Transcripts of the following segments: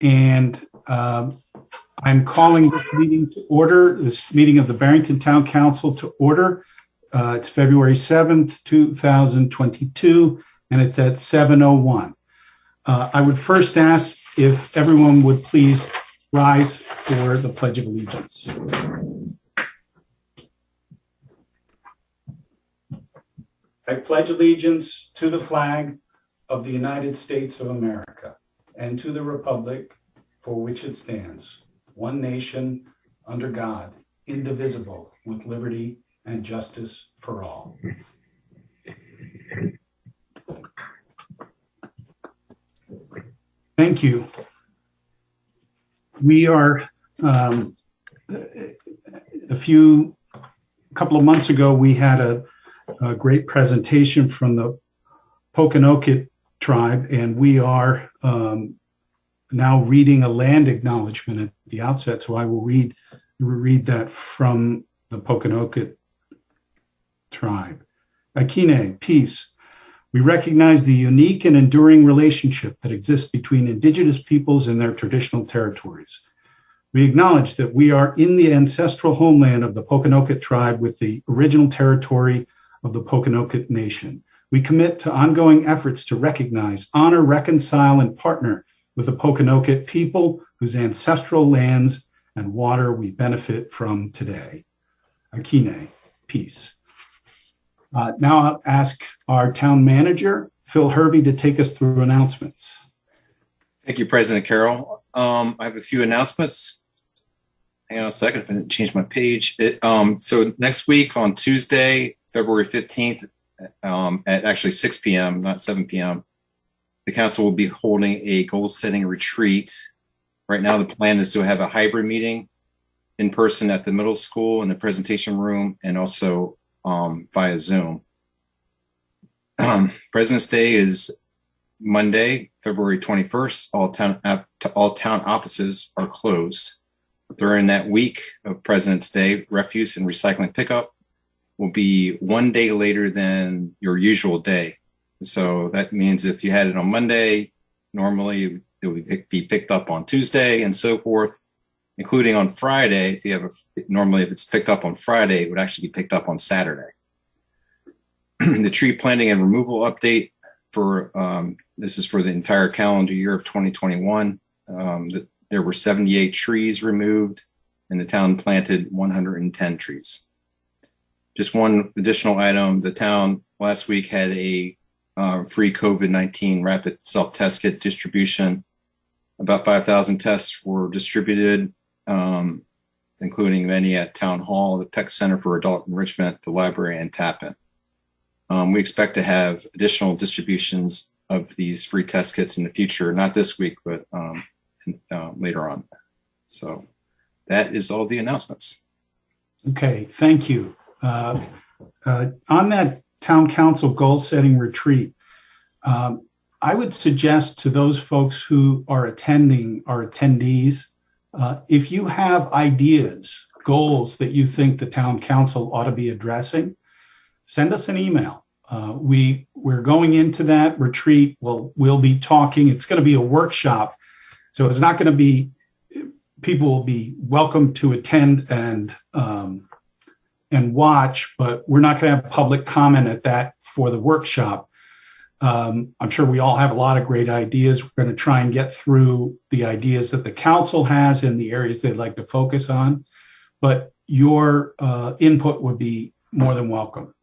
and I'm calling this meeting to order, this meeting of the Barrington Town Council to order. It's February 7th, 2022, and it's at 7:01. I would first ask if everyone would please rise for the Pledge of Allegiance. I pledge allegiance to the flag of the United States of America and to the republic for which it stands, one nation, under God, indivisible, with liberty and justice for all. Thank you. We are, a couple of months ago, we had a great presentation from the Pokanoket tribe, and we are now reading a land acknowledgement at the outset. So I will read that from the Pokanoket tribe. Akine, peace. We recognize the unique and enduring relationship that exists between indigenous peoples and their traditional territories. We acknowledge that we are in the ancestral homeland of the Pokanoket tribe with the original territory of the Pokanoket Nation. We commit to ongoing efforts to recognize, honor, reconcile, and partner with the Pokanoket people whose ancestral lands and water we benefit from today. Akine, peace. Now I'll ask our town manager, Phil Hervey, to take us through announcements. Thank you, President Carroll. I have a few announcements. Hang on a second, if I didn't change my page. So next week on Tuesday, February 15th, at actually 6 p.m., not 7 p.m., the council will be holding a goal-setting retreat. Right now, the plan is to have a hybrid meeting in person at the middle school in the presentation room and also via Zoom. President's Day is Monday, February 21st. All town offices are closed. During that week of President's Day, refuse and recycling pickup will be 1 day later than your usual day. So that means if you had it on Monday, normally it would be picked up on Tuesday and so forth, including on Friday. If you have normally if it's picked up on Friday, it would actually be picked up on Saturday. The tree planting and removal update for this is for the entire calendar year of 2021. There were 78 trees removed, and the town planted 110 trees. Just one additional item: the town last week had a free COVID-19 rapid self-test kit distribution. About 5,000 tests were distributed, including many at Town Hall, the Peck Center for Adult Enrichment, the library, and Tappan. We expect to have additional distributions of these free test kits in the future, not this week, but later on. So that is all the announcements. Okay, thank you. On that town council goal setting retreat, I would suggest to those folks who are attending or attendees, if you have ideas, goals that you think the town council ought to be addressing, send us an email. We're going into that retreat. We'll be talking. It's going to be a workshop, so it's not going to be. People will be welcome to attend and watch, but we're not going to have public comment at that for the workshop. I'm sure we all have a lot of great ideas. We're going to try and get through the ideas that the council has in the areas they'd like to focus on, but your input would be more than welcome.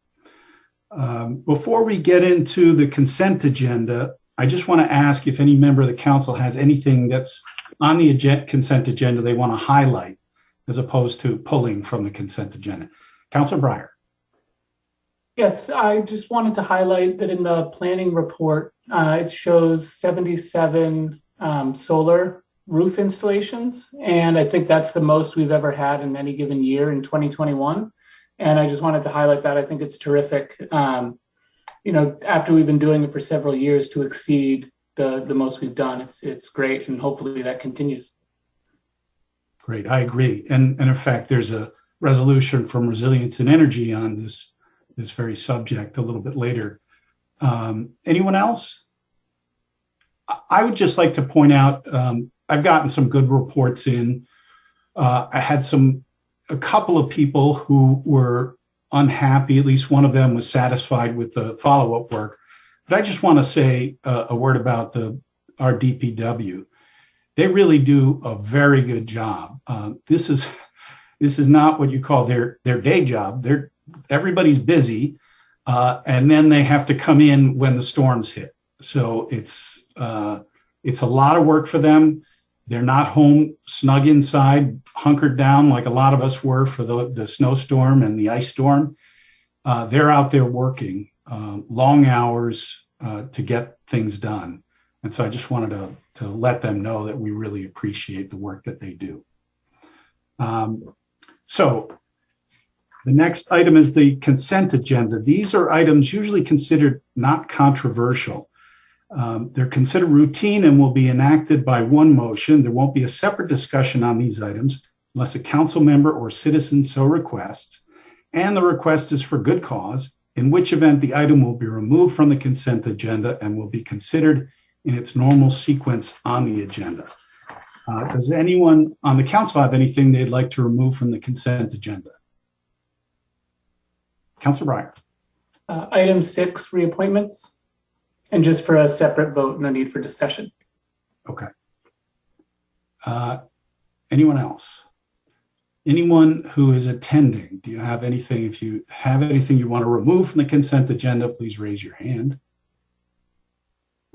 Before we get into the consent agenda, I just want to ask if any member of the council has anything that's on the consent agenda they want to highlight as opposed to pulling from the consent agenda. Councilor Breyer. Yes, I just wanted to highlight that in the planning report, it shows 77 solar roof installations, and I think that's the most we've ever had in any given year in 2021. And I just wanted to highlight that. I think it's terrific, after we've been doing it for several years, to exceed the most we've done. It's great, and hopefully that continues. Great, I agree. And in fact, there's a resolution from Resilience and Energy on this very subject a little bit later. Anyone else? I would just like to point out I've gotten some good reports in. I had a couple of people who were unhappy. At least one of them was satisfied with the follow-up work. But I just want to say a word about our DPW. They really do a very good job. This is not what you call their day job. Everybody's busy, and then they have to come in when the storms hit. So it's a lot of work for them. They're not home snug inside, hunkered down like a lot of us were for the snowstorm and the ice storm. They're out there working long hours to get things done. And so I just wanted to let them know that we really appreciate the work that they do. So the next item is the consent agenda. These are items usually considered not controversial. They're considered routine and will be enacted by one motion. There won't be a separate discussion on these items unless a council member or citizen so requests, and the request is for good cause, in which event the item will be removed from the consent agenda and will be considered in its normal sequence on the agenda. Does anyone on the council have anything they'd like to remove from the consent agenda? Councilor Breyer. Item 6, reappointments. And just for a separate vote, no need for discussion. Okay. Anyone else? Anyone who is attending, do you have anything? If you have anything you want to remove from the consent agenda, please raise your hand.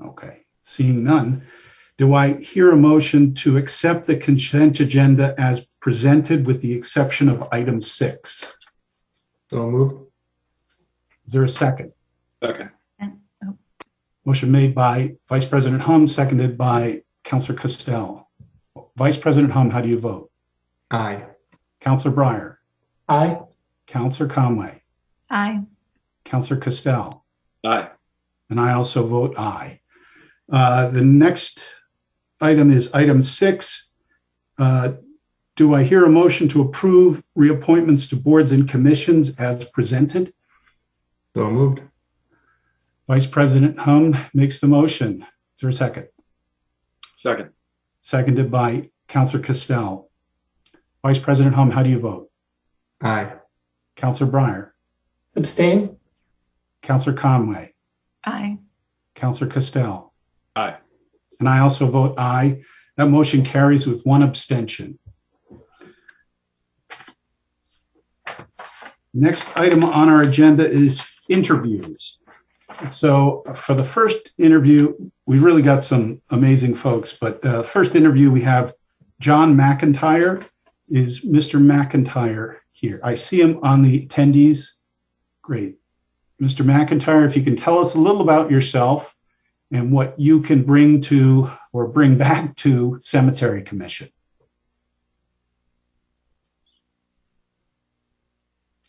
Okay, seeing none. Do I hear a motion to accept the consent agenda as presented with the exception of item 6? So moved. Is there a second? Second. Motion made by Vice President Hum, seconded by Councilor Costello. Vice President Hum, how do you vote? Aye. Councilor Breyer. Aye. Councilor Conway. Aye. Councilor Costello. Aye. And I also vote aye. The next item is item 6. Do I hear a motion to approve reappointments to boards and commissions as presented? So moved. Vice President Hum makes the motion. Is there a second? Second. Seconded by Councilor Costello. Vice President Hum, how do you vote? Aye. Councilor Breyer. Abstain? Councilor Conway. Aye. Councilor Costello. Aye. And I also vote aye. That motion carries with one abstention. Next item on our agenda is interviews. So for the first interview, we've really got some amazing folks, but first interview we have John McIntyre. Is Mr. McIntyre here? I see him on the attendees. Great. Mr. McIntyre, if you can tell us a little about yourself and what you can bring to or bring back to Cemetery Commission.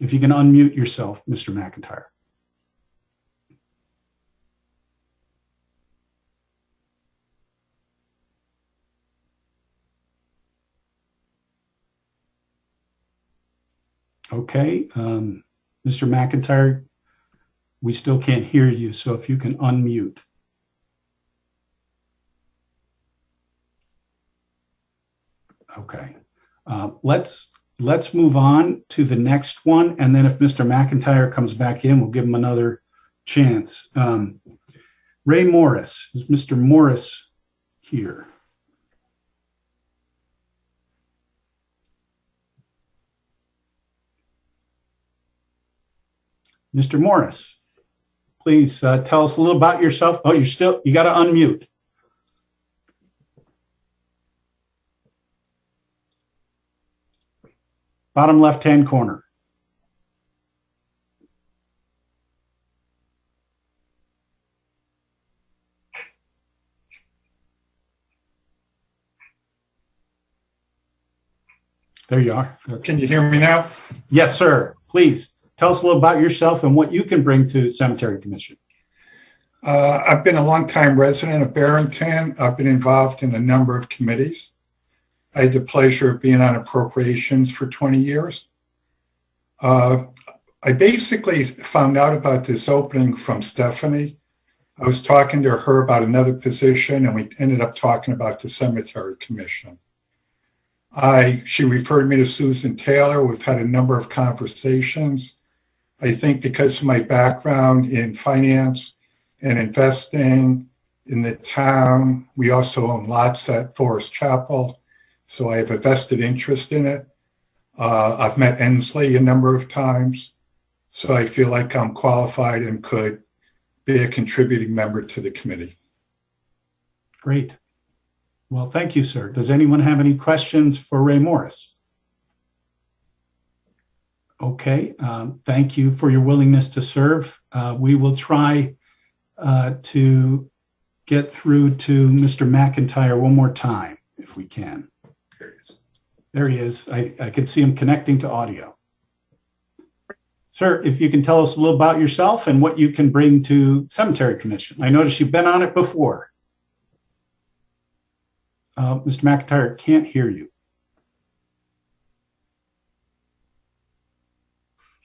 If you can unmute yourself, Mr. McIntyre. Okay, Mr. McIntyre, we still can't hear you, so if you can unmute. Okay, let's move on to the next one, and then if Mr. McIntyre comes back in, we'll give him another chance. Ray Morris, is Mr. Morris here? Mr. Morris, please tell us a little about yourself. Oh, you got to unmute. Bottom left-hand corner. There you are. Can you hear me now? Yes, sir. Please tell us a little about yourself and what you can bring to Cemetery Commission. I've been a longtime resident of Barrington. I've been involved in a number of committees. I had the pleasure of being on appropriations for 20 years. I basically found out about this opening from Stephanie. I was talking to her about another position, and we ended up talking about the cemetery commission. She referred me to Susan Taylor. We've had a number of conversations. I think because of my background in finance and investing in the town, we also own lots at Forest Chapel, so I have a vested interest in it. I've met Ensley a number of times, so I feel like I'm qualified and could be a contributing member to the committee. Great. Well, thank you, sir. Does anyone have any questions for Ray Morris? Okay, thank you for your willingness to serve. We will try to get through to Mr. McIntyre one more time, if we can. There he is. I can see him connecting to audio. Sir, if you can tell us a little about yourself and what you can bring to Cemetery Commission. I noticed you've been on it before. Mr. McIntyre can't hear you.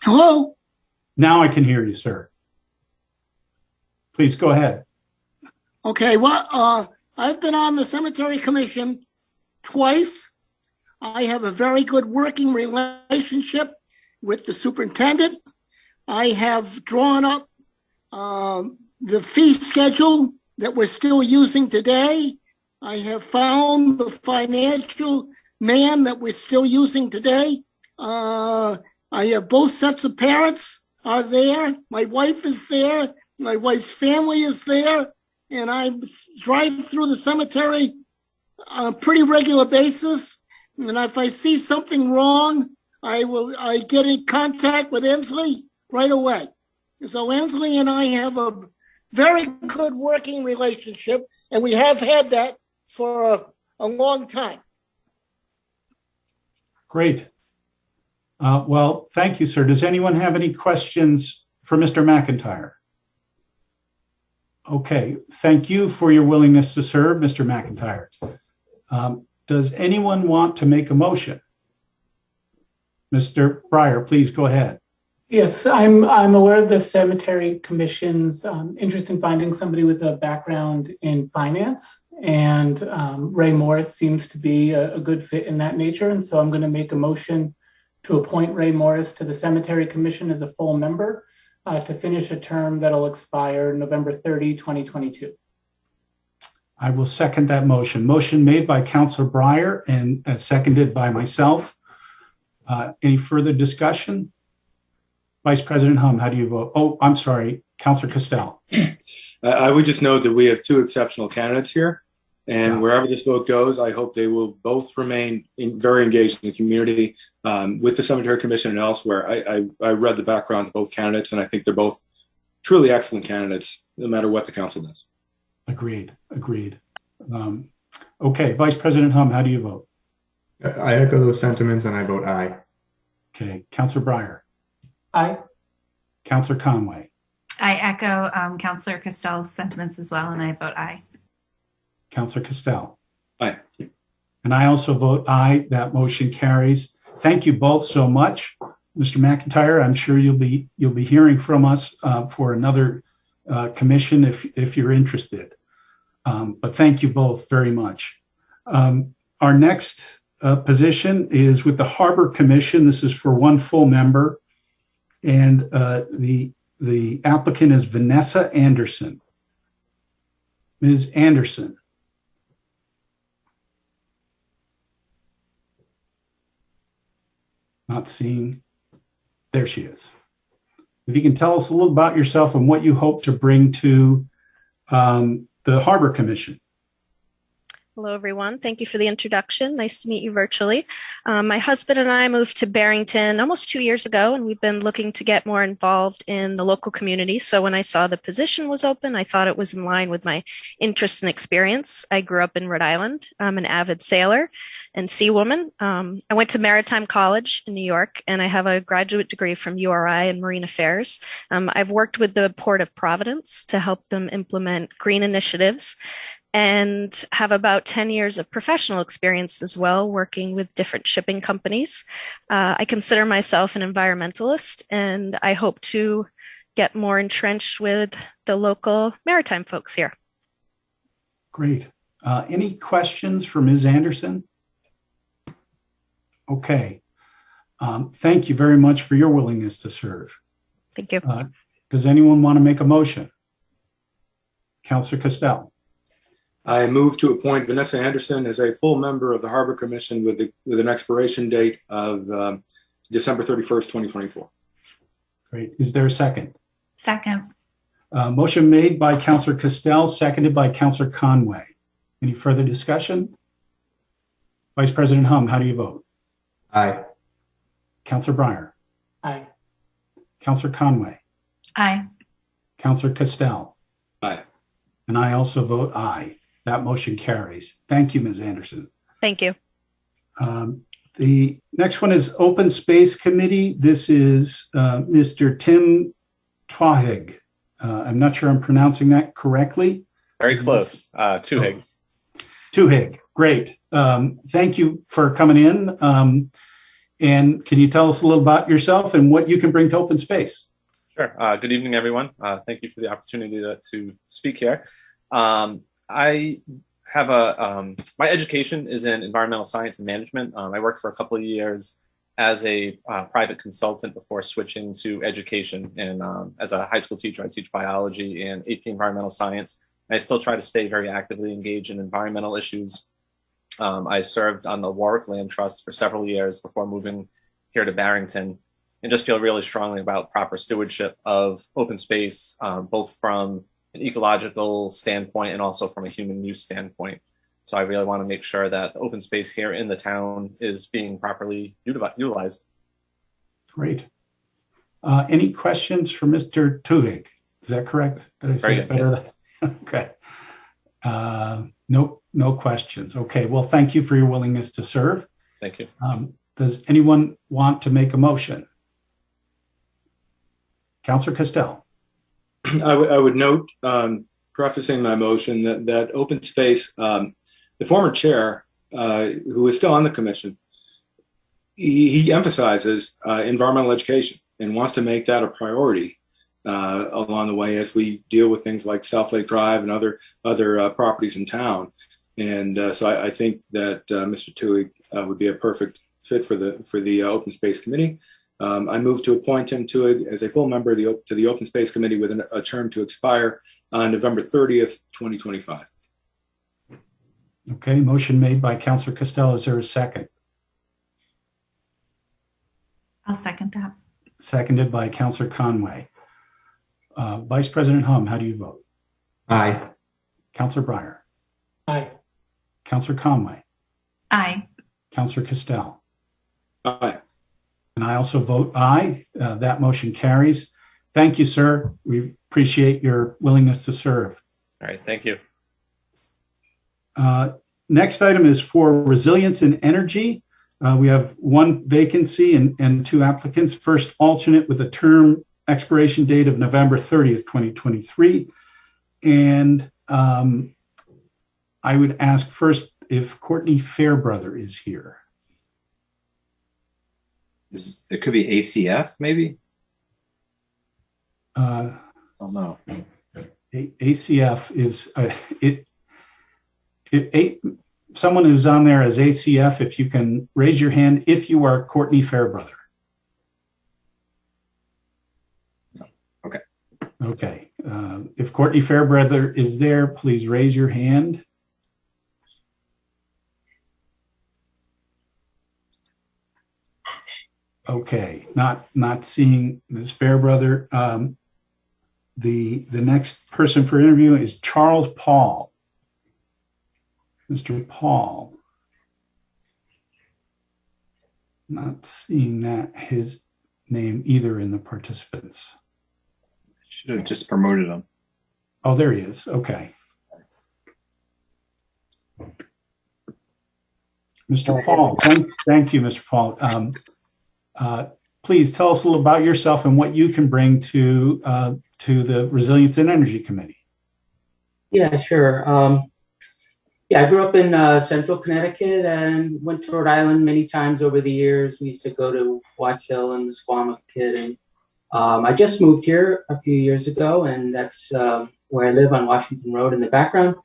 Hello? Now I can hear you, sir. Please go ahead. Okay, well, I've been on the Cemetery Commission twice. I have a very good working relationship with the superintendent. I have drawn up the fee schedule that we're still using today. I have found the financial man that we're still using today. I have both sets of parents are there. My wife is there. My wife's family is there. And I drive through the cemetery on a pretty regular basis. And if I see something wrong, I get in contact with Ensley right away. So Ensley and I have a very good working relationship, and we have had that for a long time. Great. Well, thank you, sir. Does anyone have any questions for Mr. McIntyre? Okay, thank you for your willingness to serve, Mr. McIntyre. Does anyone want to make a motion? Mr. Breyer, please go ahead. Yes, I'm aware of the Cemetery Commission's interest in finding somebody with a background in finance, and Ray Morris seems to be a good fit in that nature. And so I'm going to make a motion to appoint Ray Morris to the Cemetery Commission as a full member to finish a term that'll expire November 30, 2022. I will second that motion. Motion made by Councilor Breyer and seconded by myself. Any further discussion? Vice President Hum, how do you vote? Oh, I'm sorry, Councilor Castel. I would just note that we have two exceptional candidates here, and wherever this vote goes, I hope they will both remain very engaged in the community with the Cemetery Commission and elsewhere. I read the background of both candidates, and I think they're both truly excellent candidates, no matter what the council does. Agreed. Okay, Vice President Hum, how do you vote? I echo those sentiments and I vote aye. Okay, Councilor Breyer. Aye. Councilor Conway. I echo Councilor Castel's sentiments as well, and I vote aye. Councilor Castel. Aye. And I also vote aye. That motion carries. Thank you both so much. Mr. McIntyre, I'm sure you'll be hearing from us for another commission if you're interested. But thank you both very much. Our next position is with the Harbor Commission. This is for one full member, and the applicant is Vanessa Anderson. Ms. Anderson. Not seeing. There she is. If you can tell us a little about yourself and what you hope to bring to the Harbor Commission. Hello, everyone. Thank you for the introduction. Nice to meet you virtually. My husband and I moved to Barrington almost 2 years ago, and we've been looking to get more involved in the local community. So when I saw the position was open, I thought it was in line with my interest and experience. I grew up in Rhode Island. I'm an avid sailor and seawoman. I went to Maritime College in New York, and I have a graduate degree from URI in Marine Affairs. I've worked with the Port of Providence to help them implement green initiatives, and have about 10 years of professional experience as well, working with different shipping companies. I consider myself an environmentalist, and I hope to get more entrenched with the local maritime folks here. Great. Any questions for Ms. Anderson? Okay. Thank you very much for your willingness to serve. Thank you. Does anyone want to make a motion? Councilor Costello. I move to appoint Vanessa Anderson as a full member of the Harbor Commission with an expiration date of December 31st, 2024. Great. Is there a second? Second. Motion made by Councilor Costello, seconded by Councilor Conway. Any further discussion? Vice President Hum, how do you vote? Aye. Councilor Breyer. Aye. Councilor Conway. Aye. Councilor Costello. Aye. And I also vote aye. That motion carries. Thank you, Ms. Anderson. Thank you. The next one is Open Space Committee. This is Mr. Tim Twahig. I'm not sure I'm pronouncing that correctly. Very close. Tuhig. Tuhig. Great. Thank you for coming in. And can you tell us a little about yourself and what you can bring to open space? Sure. Good evening, everyone. Thank you for the opportunity to speak here. I have my education is in environmental science and management. I worked for a couple of years as a private consultant before switching to education. And as a high school teacher, I teach biology and AP environmental science. I still try to stay very actively engaged in environmental issues. I served on the Warwick Land Trust for several years before moving here to Barrington, and just feel really strongly about proper stewardship of open space, both from an ecological standpoint and also from a human use standpoint. So I really want to make sure that the open space here in the town is being properly utilized. Great. Any questions for Mr. Tuhig? Is that correct? Did I say it better? Okay. No questions. Okay. Well, thank you for your willingness to serve. Thank you. Does anyone want to make a motion? Councilor Costello. I would note, prefacing my motion, that open space, the former chair, who is still on the commission, he emphasizes environmental education and wants to make that a priority along the way as we deal with things like South Lake Drive and other properties in town. And so I think that Mr. Tuhig would be a perfect fit for the Open Space Committee. I move to appoint him as a full member to the Open Space Committee with a term to expire on November 30th, 2025. Okay, motion made by Councilor Costello. Is there a second? I'll second that. Seconded by Councilor Conway. Vice President Hum, how do you vote? Aye. Councilor Breyer. Aye. Councilor Conway. Aye. Councilor Costello. Aye. And I also vote aye. That motion carries. Thank you, sir. We appreciate your willingness to serve. All right. Thank you. Next item is for Resilience and Energy. We have one vacancy and two applicants. First alternate with a term expiration date of November 30th, 2023. And I would ask first if Courtney Fairbrother is here. It could be ACF, maybe? Oh no. ACF is someone who's on there as ACF, if you can raise your hand if you are Courtney Fairbrother. Okay. Okay. If Courtney Fairbrother is there, please raise your hand. Okay, not seeing Ms. Fairbrother. The next person for interview is Charles Paul. Mr. Paul. Not seeing his name either in the participants. Should have just promoted him. Oh, there he is. Okay. Mr. Paul, thank you, Mr. Paul. Please tell us a little about yourself and what you can bring to the Resilience and Energy Committee. Yeah, sure. I grew up in central Connecticut and went to Rhode Island many times over the years. We used to go to Watch Hill and the Squamish and I just moved here a few years ago, and that's where I live on Washington Road in the background.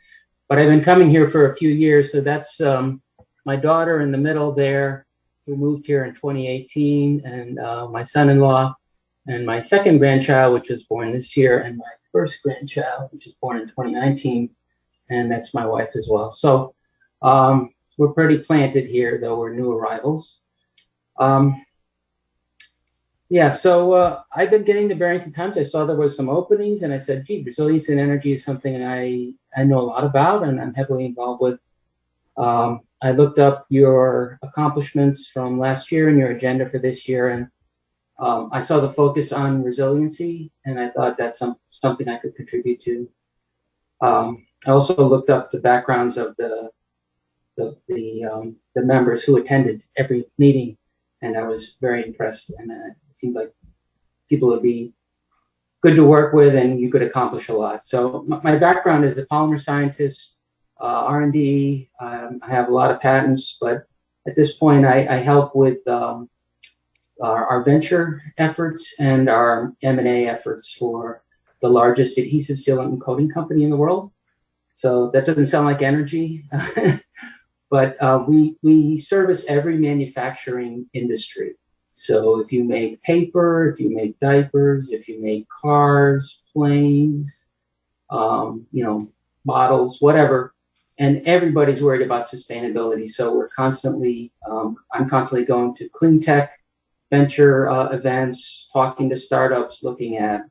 But I've been coming here for a few years, so that's my daughter in the middle there, who moved here in 2018, and my son-in-law, and my second grandchild, which was born this year, and my first grandchild, which was born in 2019, and that's my wife as well. So we're pretty planted here, though we're new arrivals. So I've been getting the Barrington Times. I saw there was some openings, and I said, gee, resilience and energy is something I know a lot about and I'm heavily involved with. I looked up your accomplishments from last year and your agenda for this year, and I saw the focus on resiliency, and I thought that's something I could contribute to. I also looked up the backgrounds of the members who attended every meeting, and I was very impressed. And it seemed like people would be good to work with, and you could accomplish a lot. So my background is a polymer scientist, R&D. I have a lot of patents, but at this point, I help with our venture efforts and our M&A efforts for the largest adhesive sealant and coating company in the world. So that doesn't sound like energy, but we service every manufacturing industry. So if you make paper, if you make diapers, if you make cars, planes, bottles, whatever, and everybody's worried about sustainability. So we're constantly, I'm constantly going to clean tech venture events, talking to startups, looking at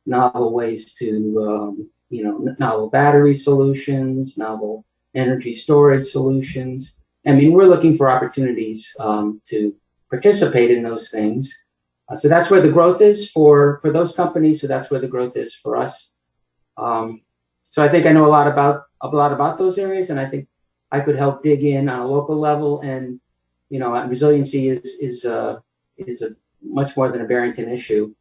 novel ways to, novel battery solutions, novel energy storage solutions. I mean, we're looking for opportunities to participate in those things. So that's where the growth is for those companies. So that's where the growth is for us. So I think I know a lot about those areas, and I think I could help dig in on a local level. And resiliency is a much more than a Barrington issue.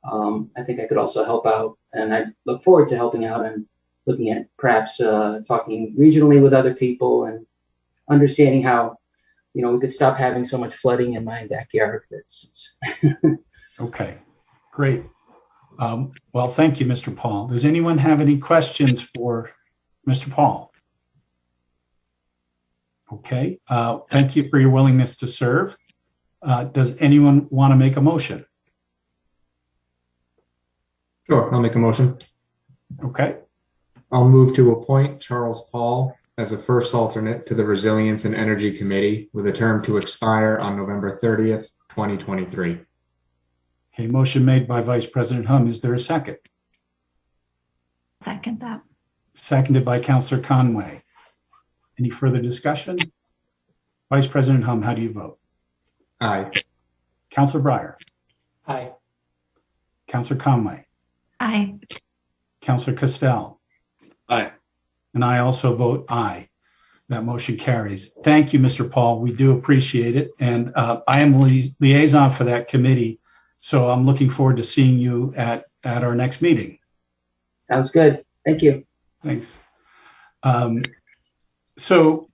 I think I could also help out, and I look forward to helping out and looking at perhaps talking regionally with other people and understanding how we could stop having so much flooding in my backyard, for instance. Okay, great. Well, thank you, Mr. Paul. Does anyone have any questions for Mr. Paul? Okay, thank you for your willingness to serve. Does anyone want to make a motion? Sure, I'll make a motion. Okay. I'll move to appoint Charles Paul as a first alternate to the Resilience and Energy Committee with a term to expire on November 30th, 2023. Okay, motion made by Vice President Hum. Is there a second? Second that. Seconded by Councillor Conway. Any further discussion? Vice President Hum, how do you vote? Aye. Councillor Breyer. Aye. Councillor Conway. Aye. Councillor Castell. Aye. And I also vote aye. That motion carries. Thank you, Mr. Paul. We do appreciate it. And I am liaison for that committee. So I'm looking forward to seeing you at our next meeting. Sounds good. Thank you. Thanks. So,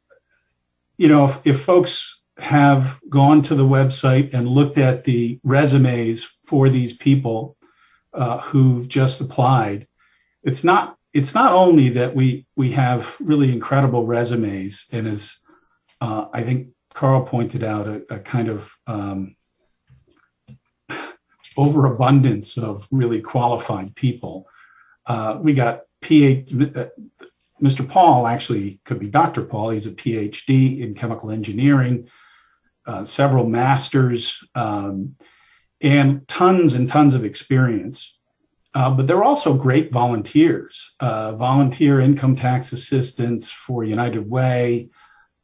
if folks have gone to the website and looked at the resumes for these people who've just applied, it's not only that we have really incredible resumes, and as I think Carl pointed out, a kind of overabundance of really qualified people. We got Mr. Paul, actually could be Dr. Paul. He's a PhD in chemical engineering, several masters, and tons of experience. But they're also great volunteers, volunteer income tax assistants for United Way.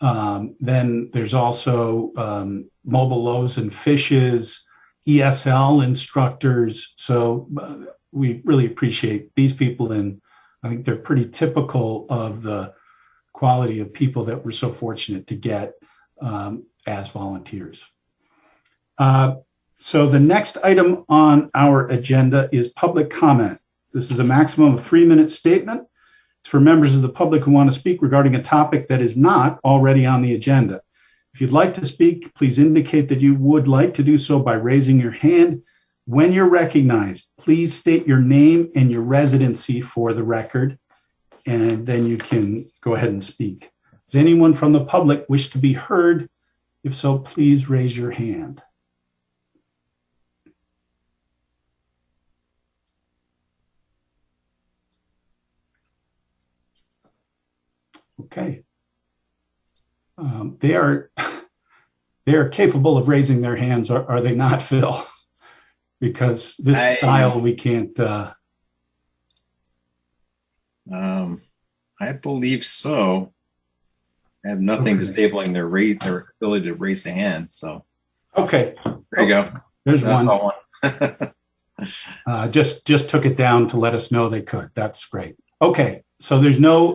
Then there's also mobile loaves and fishes, ESL instructors. So we really appreciate these people, and I think they're pretty typical of the quality of people that we're so fortunate to get as volunteers. So the next item on our agenda is public comment. This is a maximum of 3-minute statement. It's for members of the public who want to speak regarding a topic that is not already on the agenda. If you'd like to speak, please indicate that you would like to do so by raising your hand. When you're recognized, please state your name and your residency for the record, and then you can go ahead and speak. Does anyone from the public wish to be heard? If so, please raise your hand. Okay. They are capable of raising their hands, are they not, Phil? Because this style we can't. I believe so. I have nothing disabling their ability to raise the hand. So okay, there you go. There's That's one. All just took it down to let us know they could. That's great. Okay, so there's no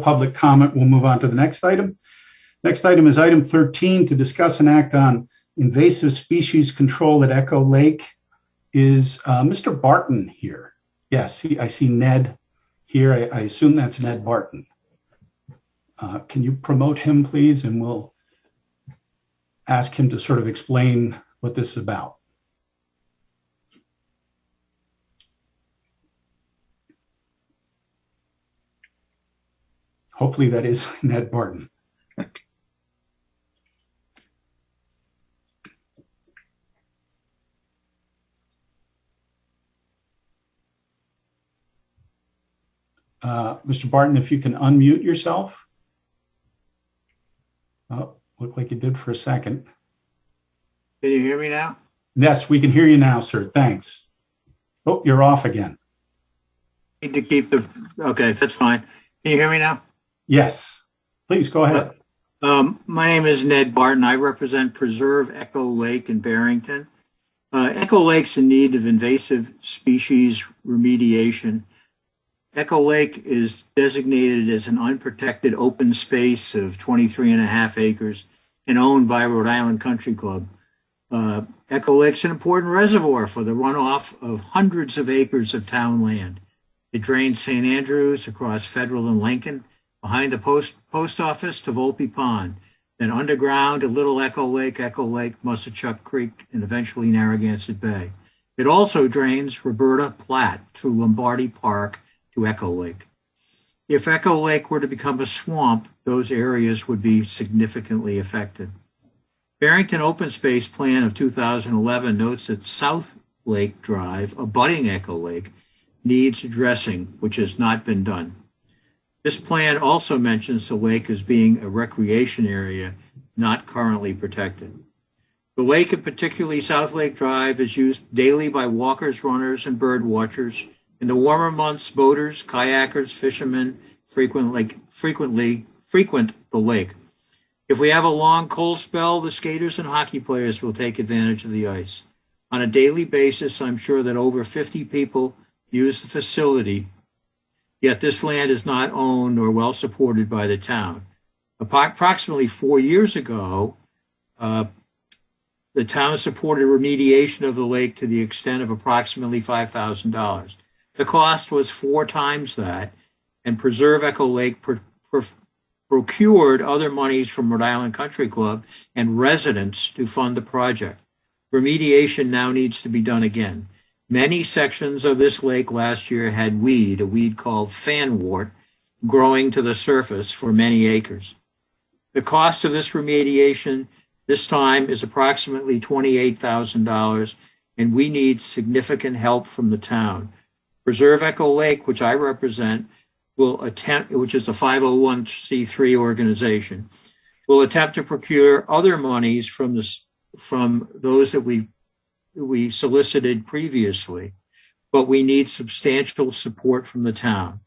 public comment. We'll move on to the next item. Next item is item 13, to discuss and act on invasive species control at Echo Lake. Is Mr. Barton here? Yes, I see Ned here. I assume that's Ned Barton. Can you promote him, please? And we'll ask him to sort of explain what this is about. Hopefully that is Ned Barton. Mr. Barton, if you can unmute yourself. Oh, looked like you did for a second. Can you hear me now? Yes, we can hear you now, sir. Thanks. Oh, you're off again. Need to keep the, okay, that's fine. Can you hear me now? Yes, please go ahead. My name is Ned Barton. I represent Preserve Echo Lake in Barrington. Echo Lake's in need of invasive species remediation. Echo Lake is designated as an unprotected open space of 23.5 acres and owned by Rhode Island Country Club. Echo Lake's an important reservoir for the runoff of hundreds of acres of town land. It drains St. Andrews across Federal and Lincoln, behind the post office to Volpe Pond, then underground to Little Echo Lake, Mussachuck Creek, and eventually Narragansett Bay. It also drains Roberta Platte through Lombardi Park to Echo Lake. If Echo Lake were to become a swamp, those areas would be significantly affected. Barrington Open Space Plan of 2011 notes that South Lake Drive, abutting Echo Lake, needs addressing, which has not been done. This plan also mentions the lake as being a recreation area not currently protected. The lake, and particularly South Lake Drive, is used daily by walkers, runners, and bird watchers. In the warmer months, boaters, kayakers, fishermen frequent the lake. If we have a long cold spell, the skaters and hockey players will take advantage of the ice. On a daily basis, I'm sure that over 50 people use the facility, yet this land is not owned or well supported by the town. Approximately 4 years ago, the town supported remediation of the lake to the extent of approximately $5,000. The cost was 4 times that, and Preserve Echo Lake procured other monies from Rhode Island Country Club and residents to fund the project. Remediation now needs to be done again. Many sections of this lake last year had a weed called fanwort, growing to the surface for many acres. The cost of this remediation this time is approximately $28,000, and we need significant help from the town. Preserve Echo Lake, which I represent, will attempt, which is a 501c3 organization, will attempt to procure other monies from those that we solicited previously, but we need substantial support from the town.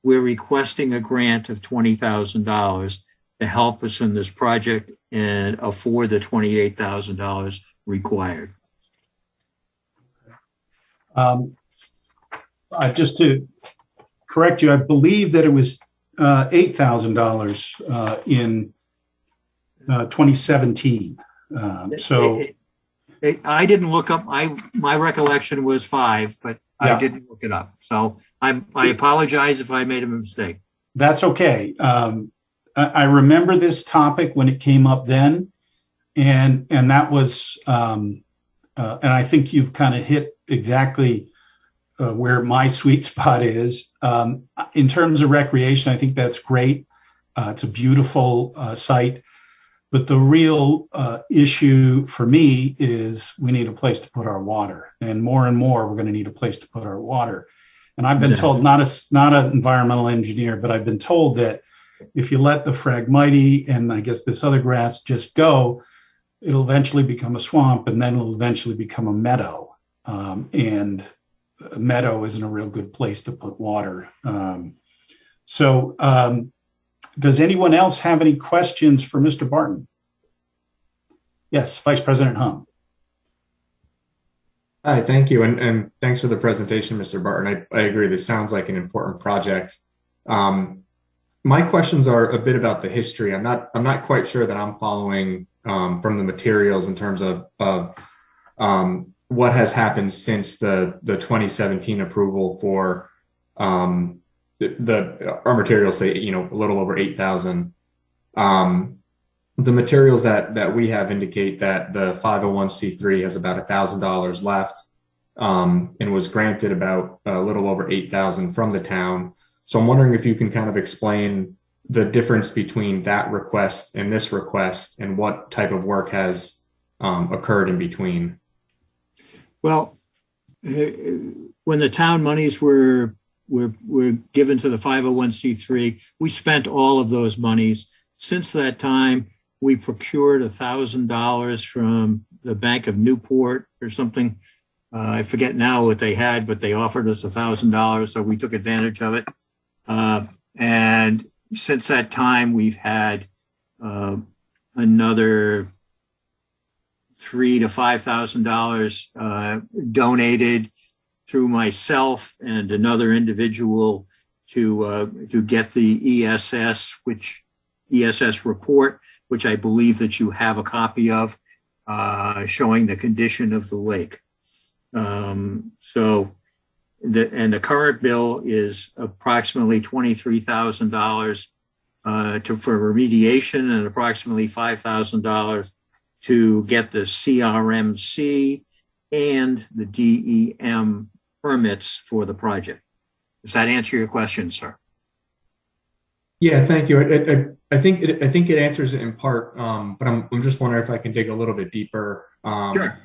We're requesting a grant of $20,000 to help us in this project and afford the $28,000 required. Just to correct you, I believe that it was $8,000 in 2017. I didn't look up. My recollection was 5, but yeah. I didn't look it up. So I apologize if I made a mistake. That's okay. I remember this topic when it came up then, and that was and I think you've kind of hit exactly where my sweet spot is. In terms of recreation, I think that's great. It's a beautiful site. But the real issue for me is we need a place to put our water. And more we're going to need a place to put our water. And I've been told, not an environmental engineer, but I've been told that if you let the Phragmite and I guess this other grass just go, it'll eventually become a swamp, and then it'll eventually become a meadow. And a meadow isn't a real good place to put water. Does anyone else have any questions for Mr. Barton? Yes, Vice President Hum. Hi, thank you. And thanks for the presentation, Mr. Barton. I agree. This sounds like an important project. My questions are a bit about the history. I'm not quite sure that I'm following from the materials in terms of what has happened since the 2017 approval for our materials say, a little over 8,000. The materials that we have indicate that the 501c3 has about $1,000 left and was granted about a little over 8,000 from the town. So I'm wondering if you can kind of explain the difference between that request and this request and what type of work has occurred in between. Well, when the town monies were given to the 501c3, we spent all of those monies. Since that time, we procured $1,000 from the Bank of Newport or something. I forget now what they had, but they offered us $1,000, so we took advantage of it. And since that time, we've had another $3,000 to $5,000 donated through myself and another individual to get the ESS report, which I believe that you have a copy of, showing the condition of the lake. So the current bill is approximately $23,000 for remediation and approximately $5,000 to get the CRMC and the DEM permits for the project. Does that answer your question, sir? Yeah, thank you. I think it answers it in part, but I'm just wondering if I can dig a little bit deeper. Sure.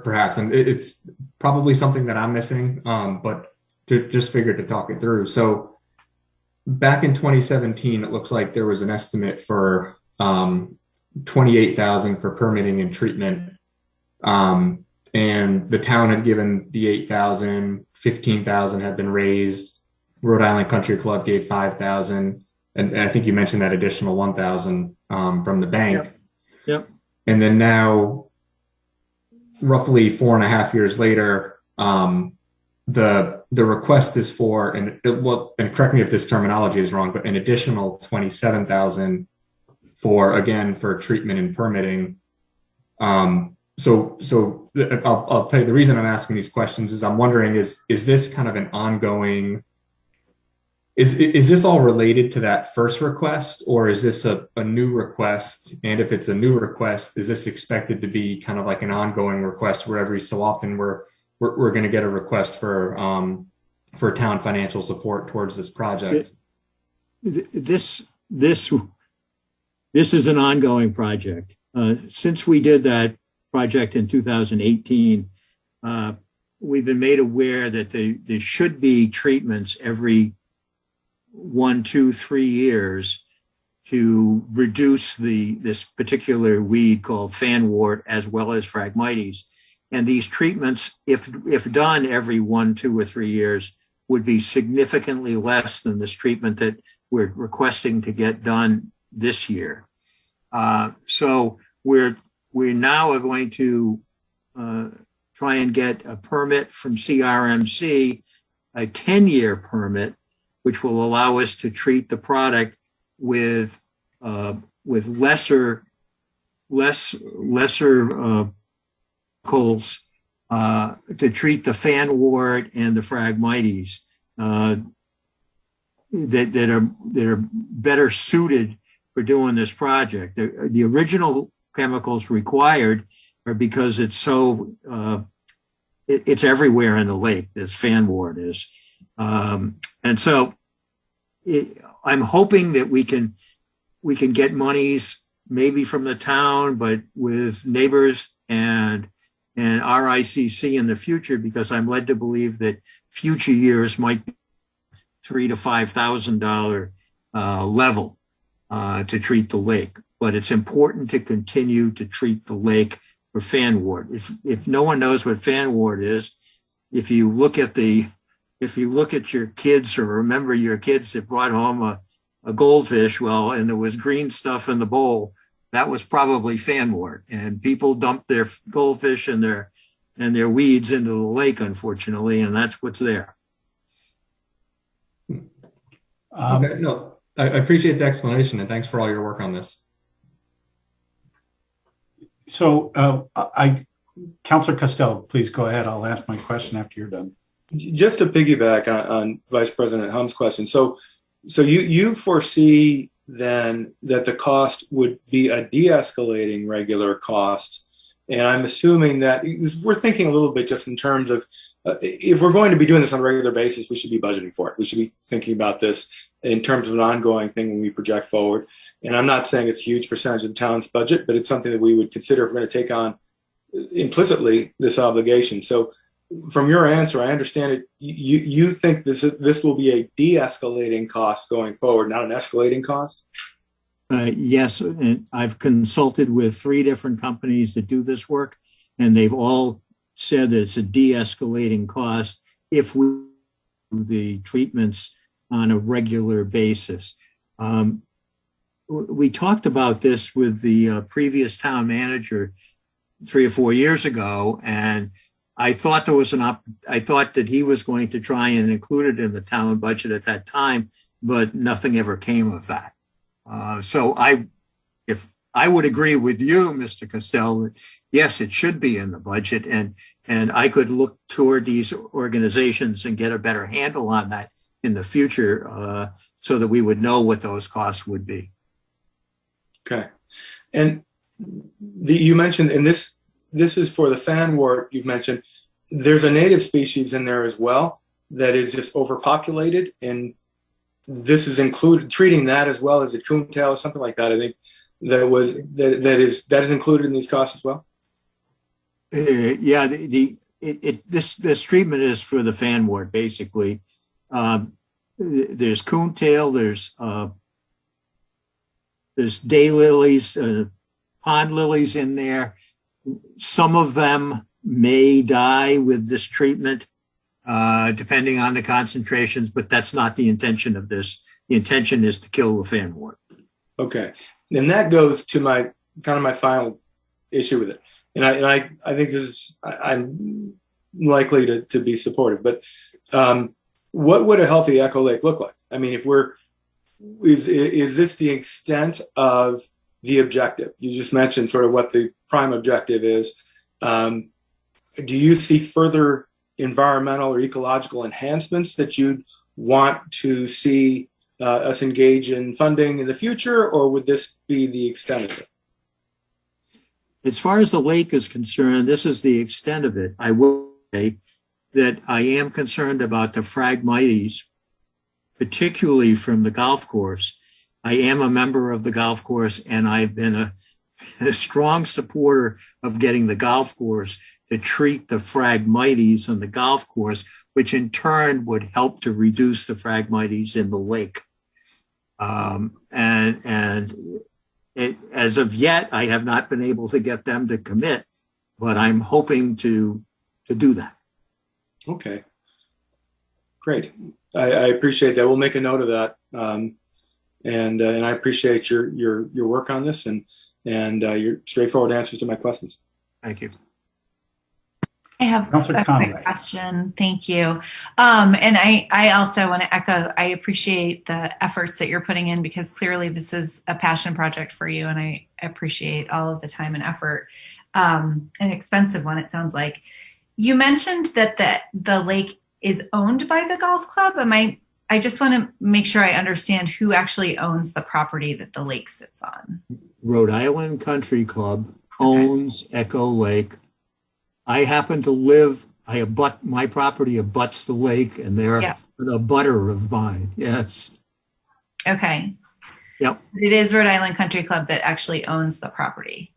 Perhaps, and it's probably something that I'm missing, but just figured to talk it through. So back in 2017, it looks like there was an estimate for $28,000 for permitting and treatment, and the town had given the $8,000, $15,000 had been raised. Rhode Island Country Club gave $5,000, and I think you mentioned that additional $1,000 from the bank. Yep. And then now, roughly 4.5 years later, the request is for, and correct me if this terminology is wrong, but an additional $27,000 for treatment and permitting. So I'll tell you the reason I'm asking these questions is I'm wondering is this kind of an ongoing, is this all related to that first request, or is this a new request? And if it's a new request, is this expected to be kind of like an ongoing request where every so often we're going to get a request for town financial support towards this project? This is an ongoing project. Since we did that project in 2018, we've been made aware that there should be treatments every 1, 2, 3 years to reduce this particular weed called fanwort as well as Phragmites. And these treatments, if done every 1, 2, or 3 years, would be significantly less than this treatment that we're requesting to get done this year. So we now are going to try and get a permit from CRMC, a 10-year permit, which will allow us to treat the product with lesser chemicals to treat the fanwort and the Phragmites that are better suited for doing this project. The original chemicals required or because it's so it's everywhere in the lake. This fan ward is, and so I'm hoping that we can get monies maybe from the town, but with neighbors and RICC in the future, because I'm led to believe that future years might be $3,000 to $5,000 level to treat the lake. But it's important to continue to treat the lake for fan ward. If no one knows what fan ward is, if you look at your kids or remember your kids that brought home a goldfish, well, and there was green stuff in the bowl, that was probably fan ward, and people dumped their goldfish and their weeds into the lake, unfortunately, and that's what's there. Okay, no, I appreciate the explanation, and thanks for all your work on this. So, Councilor Costello, please go ahead. I'll ask my question after you're done. Just to piggyback on Vice President Hum's question. So you foresee then that the cost would be a de-escalating regular cost. And I'm assuming that we're thinking a little bit just in terms of if we're going to be doing this on a regular basis, we should be budgeting for it. We should be thinking about this in terms of an ongoing thing when we project forward. And I'm not saying it's a huge percentage of the town's budget, but it's something that we would consider if we're going to take on implicitly this obligation. So from your answer, I understand it. You think this will be a de-escalating cost going forward, not an escalating cost? Yes, and I've consulted with 3 different companies that do this work, and they've all said that it's a de-escalating cost if we do the treatments on a regular basis. We talked about this with the previous town manager 3 or 4 years ago, and I thought that he was going to try and include it in the town budget at that time, but nothing ever came of that. So if I would agree with you, Mr. Costello, yes, it should be in the budget, and I could look toward these organizations and get a better handle on that in the future, so that we would know what those costs would be. Okay, and you mentioned, and this is for the fan wart. You've mentioned there's a native species in there as well that is just overpopulated, and this is included, treating that as well as a coontail or something like that. I think that is included in these costs as well. Yeah, this treatment is for the fan wart basically. There's coontail, there's daylilies, pond lilies in there. Some of them may die with this treatment, depending on the concentrations, but that's not the intention of this. The intention is to kill the fan wart. Okay, and that goes to my final issue with it. And I think I'm likely to be supportive. But what would a healthy eco lake look like? I mean, is this the extent of the objective? You just mentioned sort of what the prime objective is. Do you see further environmental or ecological enhancements that you'd want to see us engage in funding in the future, or would this be the extent of it? As far as the lake is concerned, this is the extent of it. I will say that I am concerned about the Phragmites, particularly from the golf course. I am a member of the golf course, and I've been a strong supporter of getting the golf course to treat the Phragmites on the golf course, which in turn would help to reduce the Phragmites in the lake. As of yet, I have not been able to get them to commit, but I'm hoping to do that. Okay, great. I appreciate that. We'll make a note of that, and I appreciate your work on this and your straightforward answers to my questions. Thank you. I have a quick question. Thank you. And I also want to echo, I appreciate the efforts that you're putting in, because clearly this is a passion project for you, and I appreciate all of the time and effort. An expensive one, it sounds like. You mentioned that the lake is owned by the golf club. I just want to make sure I understand who actually owns the property that the lake sits on. Rhode Island Country Club owns Echo Lake. I happen to my property abuts the lake, and they're Yeah. a abutter of mine. Yes. Okay. Yep. It is Rhode Island Country Club that actually owns the property.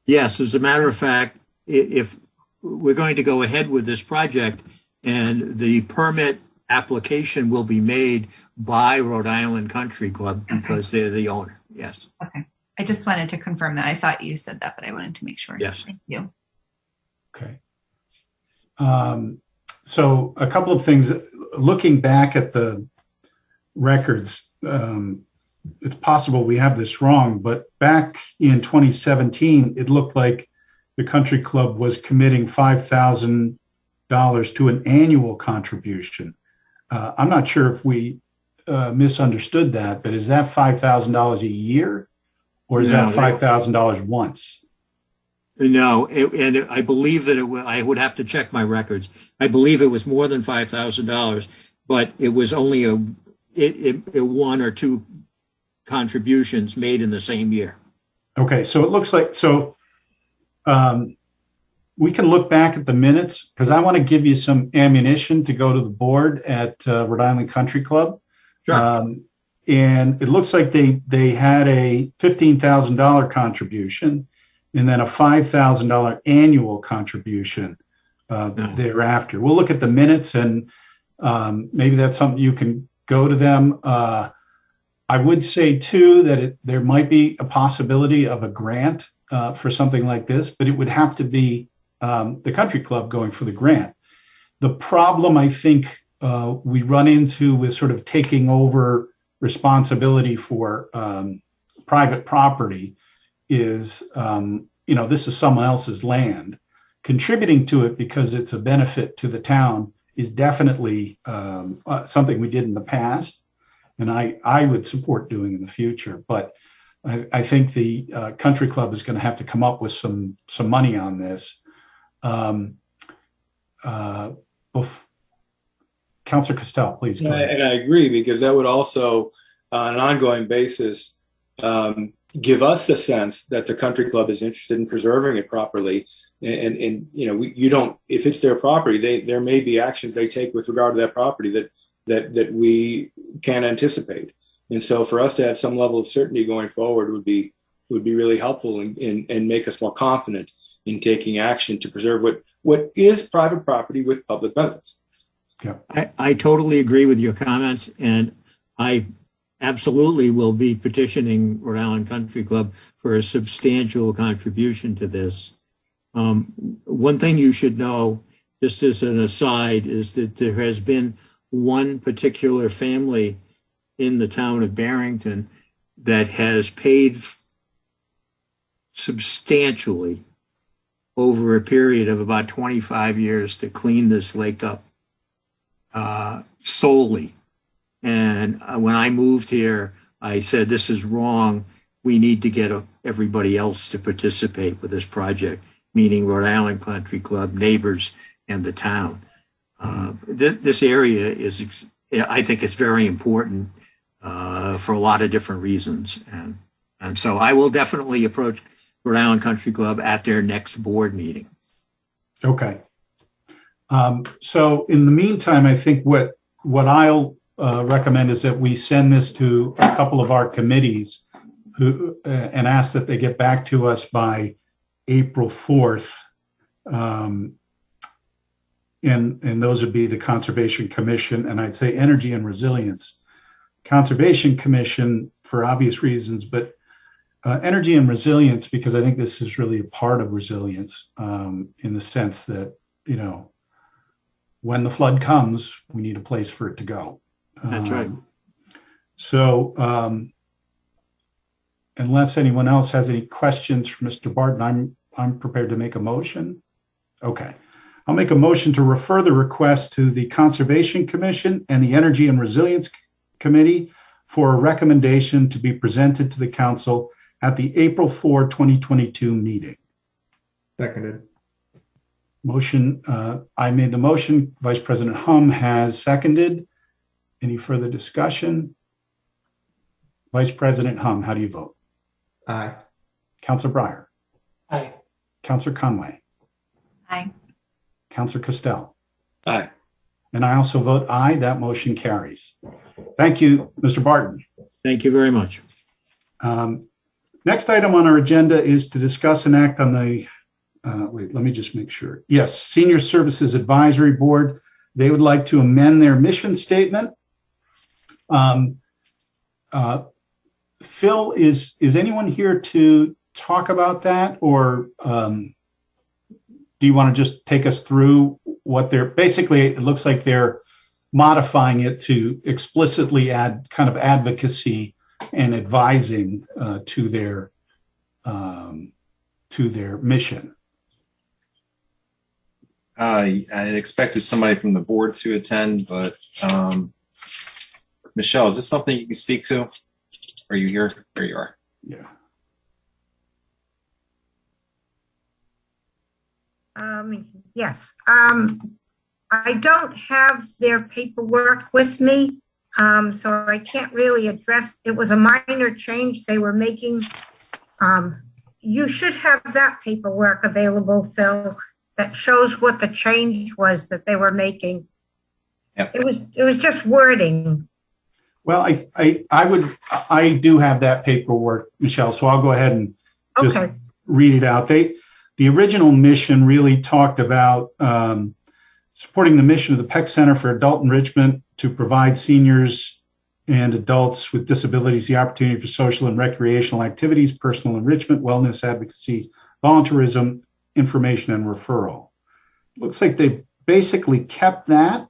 Yes. As a matter of fact, if we're going to go ahead with this project, and the permit application will be made by Rhode Island Country Club because they're the owner. Yes. Okay. I just wanted to confirm that. I thought you said that, but I wanted to make sure. Yes. Thank you. Okay. So a couple of things. Looking back at the records, it's possible we have this wrong, but back in 2017, it looked like the country club was committing $5,000 to an annual contribution. I'm not sure if we misunderstood that, but is that $5,000 a year, or is that $5,000 once? No, and I believe that I would have to check my records. I believe it was more than $5,000, but it was only a one or two contributions made in the same year. Okay, so it looks like, we can look back at the minutes, because I want to give you some ammunition to go to the board at Rhode Island Country Club. Sure. And it looks like they had a $15,000 contribution and then a $5,000 annual contribution thereafter. We'll look at the minutes, and maybe that's something you can go to them. I would say too that there might be a possibility of a grant for something like this, but it would have to be the country club going for the grant. The problem I think we run into with sort of taking over responsibility for private property is, this is someone else's land. Contributing to it because it's a benefit to the town is definitely something we did in the past, and I would support doing in the future. But I think the country club is going to have to come up with some money on this. Councilor Costello, please. Go ahead. And I agree, because that would also, on an ongoing basis, give us a sense that the country club is interested in preserving it properly. And you don't, if it's their property, there may be actions they take with regard to that property that we can't anticipate. And so for us to have some level of certainty going forward would be really helpful and make us more confident in taking action to preserve what is private property with public benefits. Yeah. I totally agree with your comments, and I absolutely will be petitioning Rhode Island Country Club for a substantial contribution to this. One thing you should know, just as an aside, is that there has been one particular family in the town of Barrington that has paid substantially over a period of about 25 years to clean this lake up solely. And when I moved here, I said, this is wrong. We need to get everybody else to participate with this project, meaning Rhode Island Country Club, neighbors, and the town. This area is, I think it's very important for a lot of different reasons. And so I will definitely approach Rhode Island Country Club at their next board meeting. Okay. So in the meantime, I think what I'll recommend is that we send this to a couple of our committees and ask that they get back to us by April 4th. And those would be the Conservation Commission, and I'd say Energy and Resilience. Conservation Commission for obvious reasons, but Energy and Resilience, because I think this is really a part of resilience in the sense that, when the flood comes, we need a place for it to go. That's right. So unless anyone else has any questions for Mr. Barton, I'm prepared to make a motion. Okay. I'll make a motion to refer the request to the Conservation Commission and the Energy and Resilience Committee for a recommendation to be presented to the council at the April 4, 2022 meeting. Seconded. Motion, I made the motion. Vice President Hum has seconded. Any further discussion? Vice President Hum, how do you vote? Aye. Councilor Breyer? Aye. Counselor Conway, Aye. Counselor Castel. Aye. And I also vote aye. That motion carries. Thank you, Mr. Barton. Thank you very much. Next item on our agenda is to discuss and act on the, wait, let me just make sure. Yes, Senior Services Advisory Board. They would like to amend their mission statement. Phil, is anyone here to talk about that, or do you want to just take us through what they're, basically it looks like they're modifying it to explicitly add kind of advocacy and advising to their mission. I expected somebody from the board to attend, but Michelle, is this something you can speak to? Are you here? There you are. Yeah. Yes. I don't have their paperwork with me, so I can't really address. It was a minor change they were making. You should have that paperwork available, Phil, that shows what the change was that they were making. Yep. It was just wording. Well, I do have that paperwork, Michelle, so I'll go ahead and just read it out. The original mission really talked about supporting the mission of the Peck Center for Adult Enrichment to provide seniors and adults with disabilities the opportunity for social and recreational activities, personal enrichment, wellness advocacy, volunteerism, information, and referral. Looks like they basically kept that,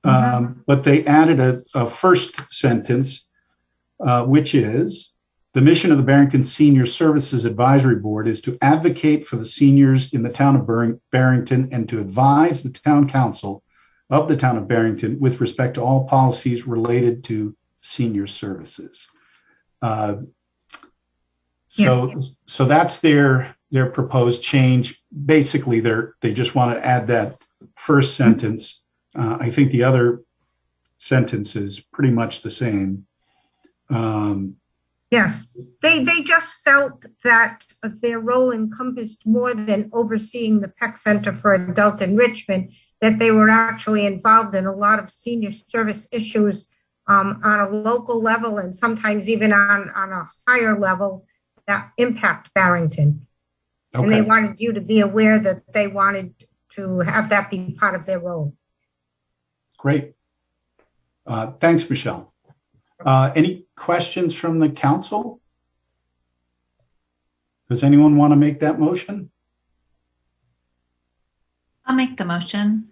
but they added a first sentence, which is, the mission of the Barrington Senior Services Advisory Board is to advocate for the seniors in the town of Barrington and to advise the town council of the town of Barrington with respect to all policies related to senior services. So that's their proposed change. Basically, they just want to add that first sentence. I think the other sentence is pretty much the same. Yes, they just felt that their role encompassed more than overseeing the Peck Center for Adult Enrichment, that they were actually involved in a lot of senior service issues on a local level and sometimes even on a higher level that impact Barrington. Okay. And they wanted you to be aware that they wanted to have that be part of their role. Great. Thanks, Michelle. Any questions from the council? Does anyone want to make that motion? I'll make the motion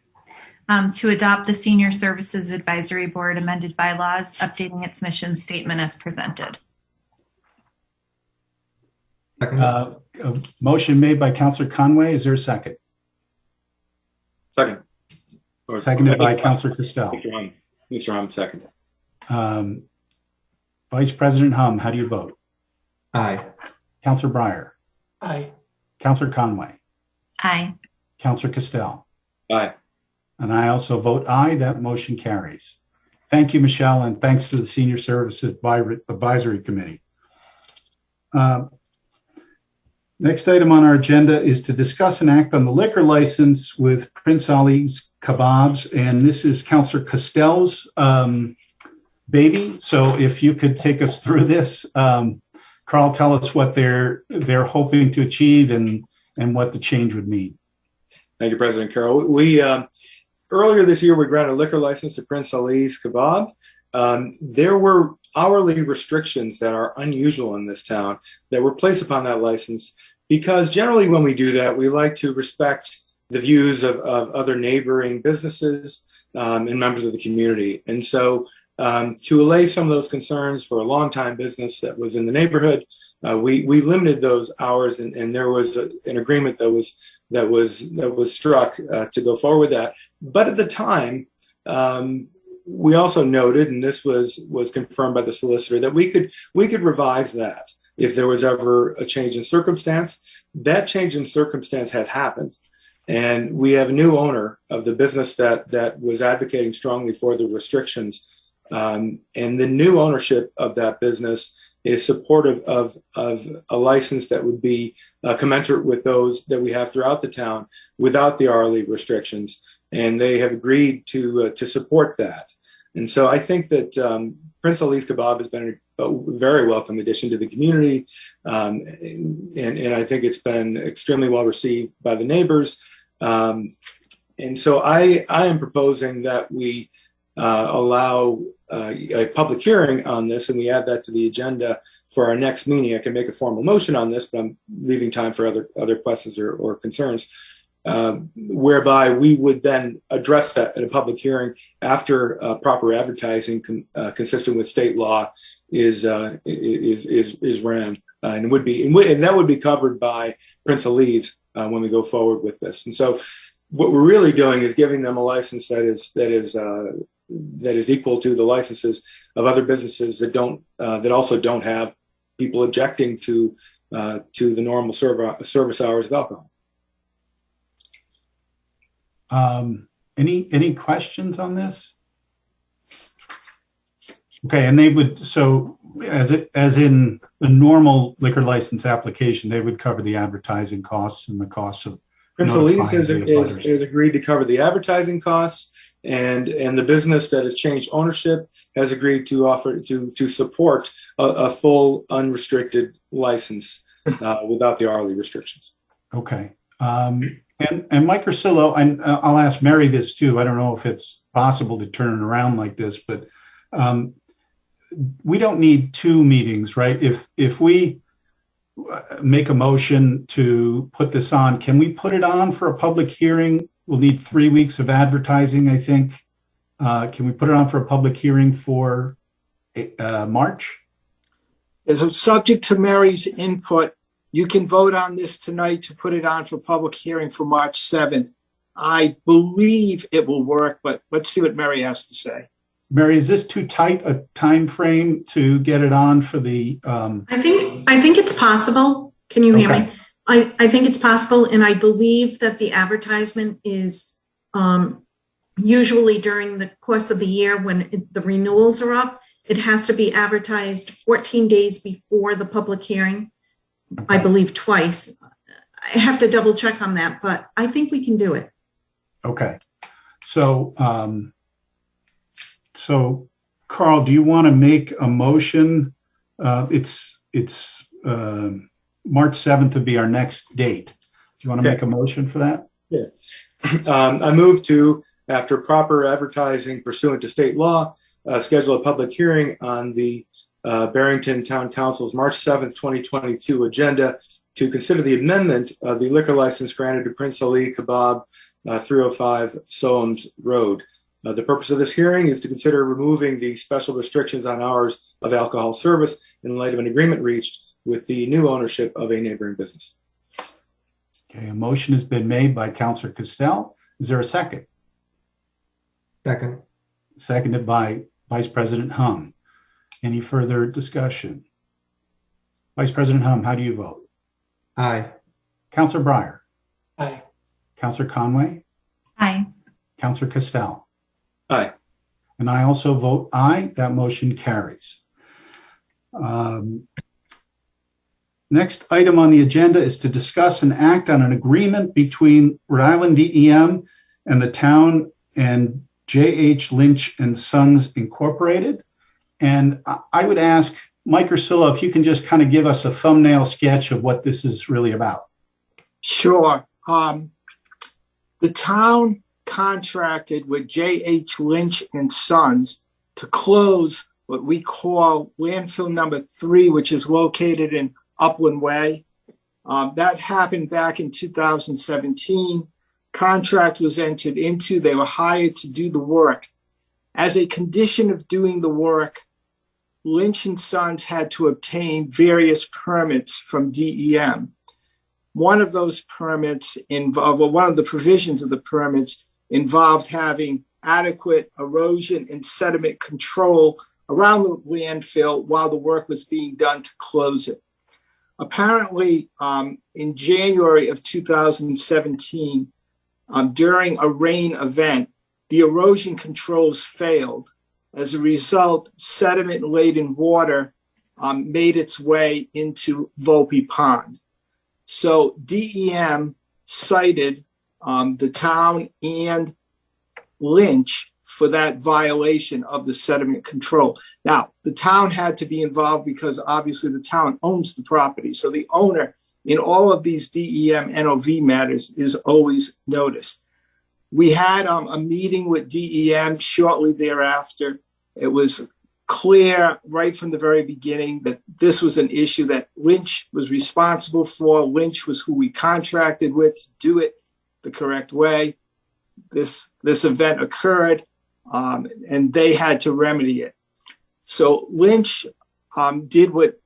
to adopt the Senior Services Advisory Board amended bylaws, updating its mission statement as presented. A motion made by Councillor Conway. Is there a second? Second. Seconded by Councillor Castel. Mr. Hum, second. Vice President Hum, how do you vote? Aye. Councillor Breyer. Aye. Councillor Conway. Aye. Councillor Castel. Aye. And I also vote aye. That motion carries. Thank you, Michelle, and thanks to the Senior Services Advisory Committee. Next item on our agenda is to discuss and act on the liquor license with Prince Ali's Kebabs, and this is Councillor Castel's baby. So if you could take us through this, Carl, tell us what they're hoping to achieve and what the change would mean. Thank you, President Carroll. We earlier this year we granted a liquor license to Prince Ali's Kebab. There were hourly restrictions that are unusual in this town that were placed upon that license because generally when we do that, we like to respect the views of other neighboring businesses and members of the community. And so to allay some of those concerns for a long-time business that was in the neighborhood, we limited those hours, and there was an agreement that was struck to go forward with that. But at the time, we also noted, and this was confirmed by the solicitor, that we could revise that if there was ever a change in circumstance. That change in circumstance has happened. And we have a new owner of the business that was advocating strongly for the restrictions. And the new ownership of that business is supportive of a license that would be commensurate with those that we have throughout the town without the hourly restrictions. And they have agreed to support that. And so I think that Prince Ali's Kebab has been a very welcome addition to the community. And I think it's been extremely well received by the neighbors. And so I am proposing that we allow a public hearing on this, and we add that to the agenda for our next meeting. I can make a formal motion on this, but I'm leaving time for other questions or concerns, whereby we would then address that at a public hearing after proper advertising consistent with state law is ran, and that would be covered by Prince Ali's when we go forward with this. And so what we're really doing is giving them a license that is equal to the licenses of other businesses that also don't have people objecting to the normal service hours of alcohol. Any questions on this? Okay, and they would, so as in a normal liquor license application, they would cover the advertising costs and the costs of Prince Ali's has agreed to cover the advertising costs, and the business that has changed ownership has agreed to offer to support a full unrestricted license without the hourly restrictions. Okay. And Mike Ursillo, and I'll ask Mary this too. I don't know if it's possible to turn it around like this, but we don't need 2 meetings, right? If we make a motion to put this on, can we put it on for a public hearing? We'll need 3 weeks of advertising, I think. Can we put it on for a public hearing for March? So subject to Mary's input, you can vote on this tonight to put it on for public hearing for March 7th. I believe it will work, but let's see what Mary has to say. Mary, is this too tight a time frame to get it on for the? I think it's possible. Can you hear me? I think it's possible, and I believe that the advertisement is usually during the course of the year when the renewals are up. It has to be advertised 14 days before the public hearing. I believe twice. I have to double check on that, but I think we can do it. Okay. So, Carl, do you want to make a motion? It's March 7th would be our next date. Do you want to make a motion for that? Yeah. I move to, after proper advertising pursuant to state law, schedule a public hearing on the Barrington Town Council's March 7th, 2022 agenda to consider the amendment of the liquor license granted to Prince Ali Kebab, 305 Soames Road. The purpose of this hearing is to consider removing the special restrictions on hours of alcohol service in light of an agreement reached with the new ownership of a neighboring business. Okay, a motion has been made by Councilor Castell. Is there a second? Second. Seconded by Vice President Hung. Any further discussion? Vice President Hung, how do you vote? Aye. Councilor Breyer? Aye. Councilor Conway? Aye. Councilor Castell? Aye. And I also vote aye. That motion carries. Next item on the agenda is to discuss and act on an agreement between Rhode Island DEM and the town and J.H. Lynch and Sons Incorporated. And I would ask Mike Ursillo if you can just kind of give us a thumbnail sketch of what this is really about. Sure. The town contracted with J.H. Lynch and Sons to close what we call landfill number 3, which is located in Upland Way. That happened back in 2017. Contract was entered into. They were hired to do the work. As a condition of doing the work, Lynch and Sons had to obtain various permits from DEM. One of those permits one of the provisions of the permits involved having adequate erosion and sediment control around the landfill while the work was being done to close it. Apparently, in January of 2017, during a rain event, the erosion controls failed. As a result, sediment-laden water made its way into Volpe Pond. So DEM cited the town and Lynch for that violation of the sediment control. Now, the town had to be involved because obviously the town owns the property. So the owner in all of these DEM NOV matters is always noticed. We had a meeting with DEM shortly thereafter. It was clear right from the very beginning that this was an issue that Lynch was responsible for. Lynch was who we contracted with to do it the correct way. This event occurred, and they had to remedy it. So Lynch did what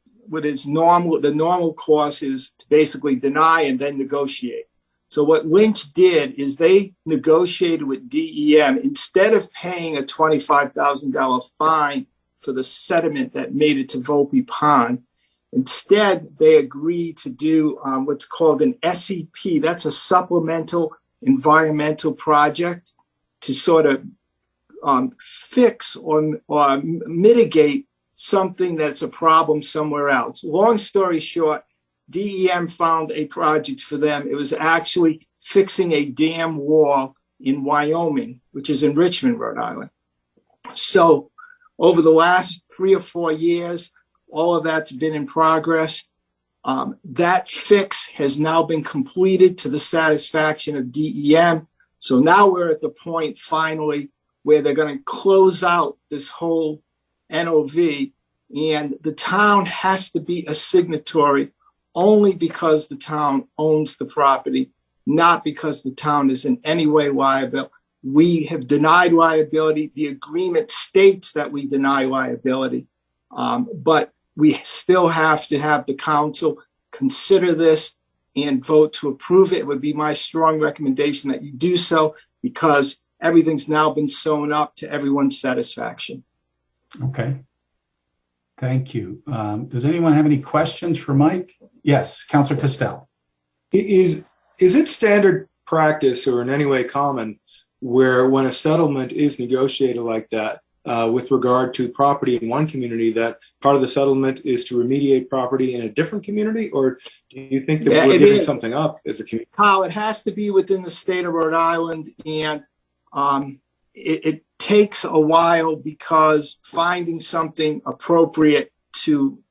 is normal. The normal course is to basically deny and then negotiate. So what Lynch did is they negotiated with DEM. Instead of paying a $25,000 fine for the sediment that made it to Volpe Pond, instead they agreed to do what's called an SEP. That's a supplemental environmental project to sort of fix or mitigate something that's a problem somewhere else. Long story short, DEM found a project for them. It was actually fixing a dam wall in Wyoming, which is in Richmond, Rhode Island. So over the last 3 or 4 years, all of that's been in progress. That fix has now been completed to the satisfaction of DEM. So now we're at the point finally where they're going to close out this whole NOV, and the town has to be a signatory only because the town owns the property, not because the town is in any way liable. We have denied liability. The agreement states that we deny liability, but we still have to have the council consider this and vote to approve it. It would be my strong recommendation that you do so because everything's now been sewn up to everyone's satisfaction. Okay. Thank you. Does anyone have any questions for Mike? Yes, Councilor Costello. Is it standard practice or in any way common where when a settlement is negotiated like that with regard to property in one community, that part of the settlement is to remediate property in a different community? Or do you think that we're giving something up as a community? Kyle, it has to be within the state of Rhode Island, and it takes a while because finding something appropriate to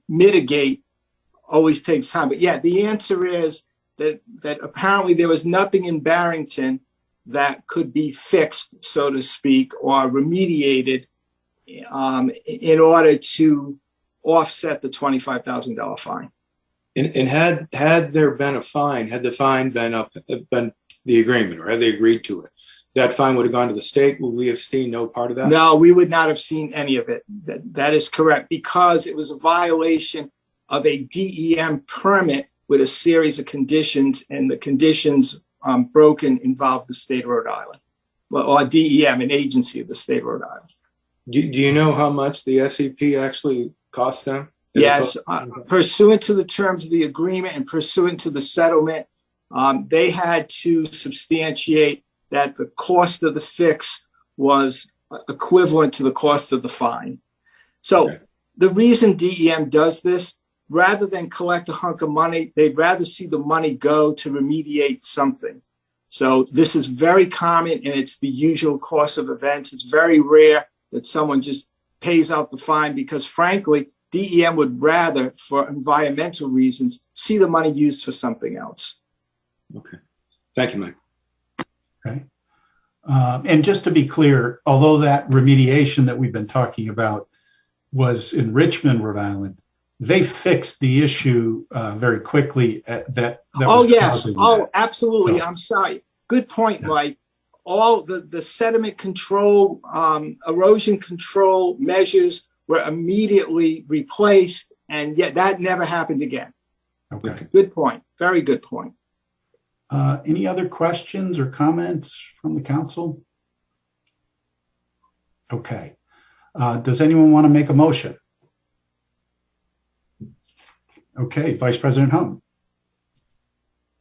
mitigate always takes time. But yeah, the answer is that apparently there was nothing in Barrington that could be fixed, so to speak, or remediated in order to offset the $25,000 fine. And had there been a fine, had the fine been the agreement, or had they agreed to it, that fine would have gone to the state? Would we have seen no part of that? No, we would not have seen any of it. That is correct, because it was a violation of a DEM permit with a series of conditions, and the conditions broken involved the state of Rhode Island, or DEM, an agency of the state of Rhode Island. Do you know how much the SEP actually cost them? Yes, pursuant to the terms of the agreement and pursuant to the settlement, they had to substantiate that the cost of the fix was equivalent to the cost of the fine. So okay. The reason DEM does this, rather than collect a hunk of money, they'd rather see the money go to remediate something. So this is very common, and it's the usual course of events. It's very rare that someone just pays out the fine because, frankly, DEM would rather, for environmental reasons, see the money used for something else. Okay. Thank you, Mike. Okay. And just to be clear, although that remediation that we've been talking about was in Richmond, Rhode Island, they fixed the issue very quickly. Oh, yes. Oh, absolutely. So, I'm sorry. Good point, Mike. All the sediment control, erosion control measures were immediately replaced, and yet that never happened again. Okay. Good point. Very good point. Any other questions or comments from the council? Okay. Does anyone want to make a motion? Okay, Vice President Hum.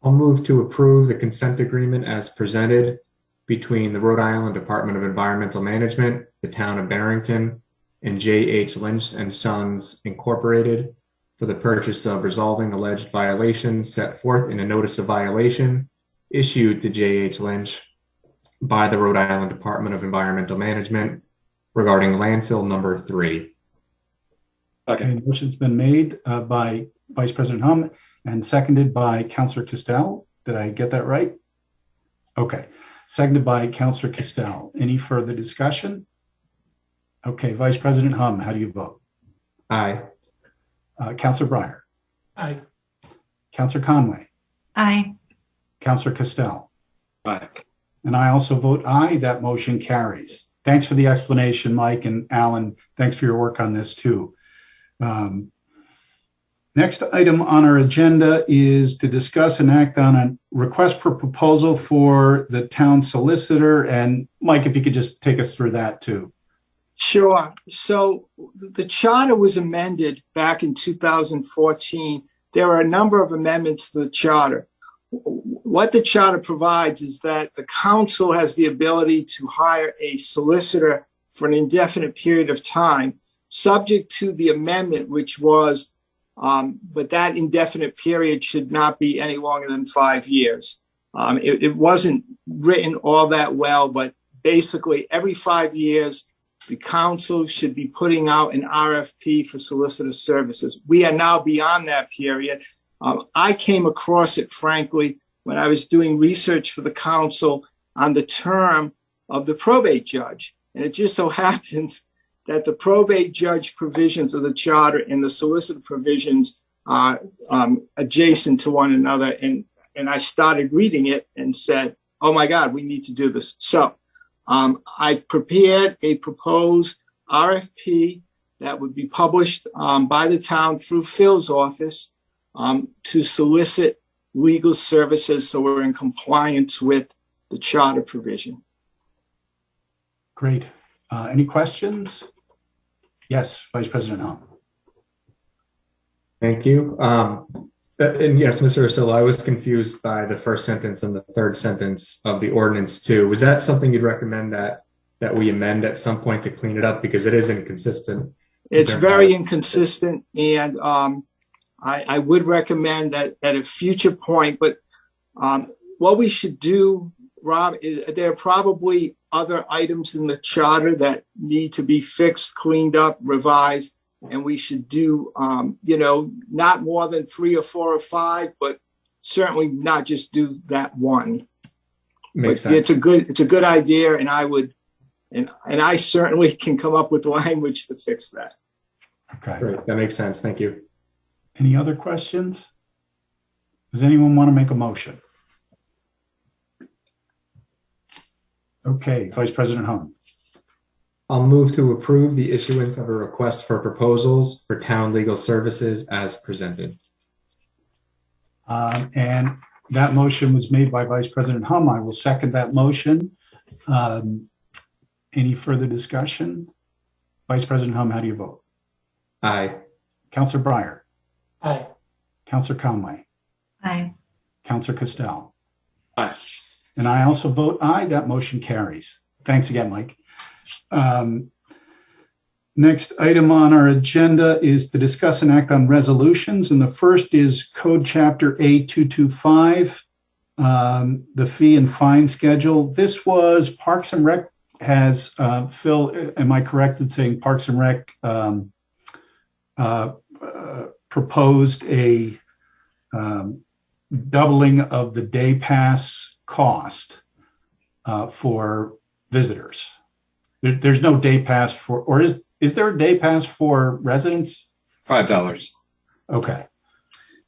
I'll move to approve the consent agreement as presented between the Rhode Island Department of Environmental Management, the town of Barrington, and J.H. Lynch and Sons Incorporated for the purchase of resolving alleged violations set forth in a notice of violation issued to J.H. Lynch by the Rhode Island Department of Environmental Management regarding landfill number 3. Okay, motion's been made by Vice President Hum and seconded by Councillor Castel. Did I get that right? Okay, seconded by Councillor Castel. Any further discussion? Okay, Vice President Hum, how do you vote? Aye. Councillor Breyer. Aye. Councillor Conway. Aye. Councillor Castel. Aye. And I also vote aye. That motion carries. Thanks for the explanation, Mike, and Alan. Thanks for your work on this too. Next item on our agenda is to discuss and act on a request for proposal for the town solicitor. And Mike, if you could just take us through that too. Sure. So the charter was amended back in 2014. There are a number of amendments to the charter. What the charter provides is that the council has the ability to hire a solicitor for an indefinite period of time, subject to the amendment, which was, but that indefinite period should not be any longer than 5 years. It wasn't written all that well, but basically every 5 years, the council should be putting out an RFP for solicitor services. We are now beyond that period. I came across it, frankly, when I was doing research for the council on the term of the probate judge. And it just so happens that the probate judge provisions of the charter and the solicitor provisions are adjacent to one another. And I started reading it and said, oh my God, we need to do this. So I've prepared a proposed RFP that would be published by the town through Phil's office to solicit legal services, so we're in compliance with the charter provision. Great. Any questions? Yes, Vice President Hum. Thank you. And yes, Mr. Ursullo, I was confused by the first sentence and the third sentence of the ordinance too. Was that something you'd recommend that we amend at some point to clean it up, because it is inconsistent? It's very inconsistent, and I would recommend that at a future point, but what we should do, Rob, is there are probably other items in the charter that need to be fixed, cleaned up, revised, and we should do, not more than 3 or 4 or 5, but certainly not just do that one. Makes sense. It's a good idea, and I certainly can come up with language to fix that. Okay. Great. That makes sense. Thank you. Any other questions? Does anyone want to make a motion? Okay, Vice President Hum. I'll move to approve the issuance of a request for proposals for town legal services as presented. And that motion was made by Vice President Hum. I will second that motion. Any further discussion? Vice President Hum, how do you vote? Aye. Councillor Breyer. Aye. Councillor Conway. Aye. Councillor Castel. Aye. And I also vote aye. That motion carries. Thanks again, Mike. Next item on our agenda is to discuss and act on resolutions. And the first is Code Chapter A225, the fee and fine schedule. This was Parks and Rec has, Phil, am I correct in saying Parks and Rec proposed a doubling of the day pass cost for visitors? There's no day pass for, or is there a day pass for residents? $5. Okay.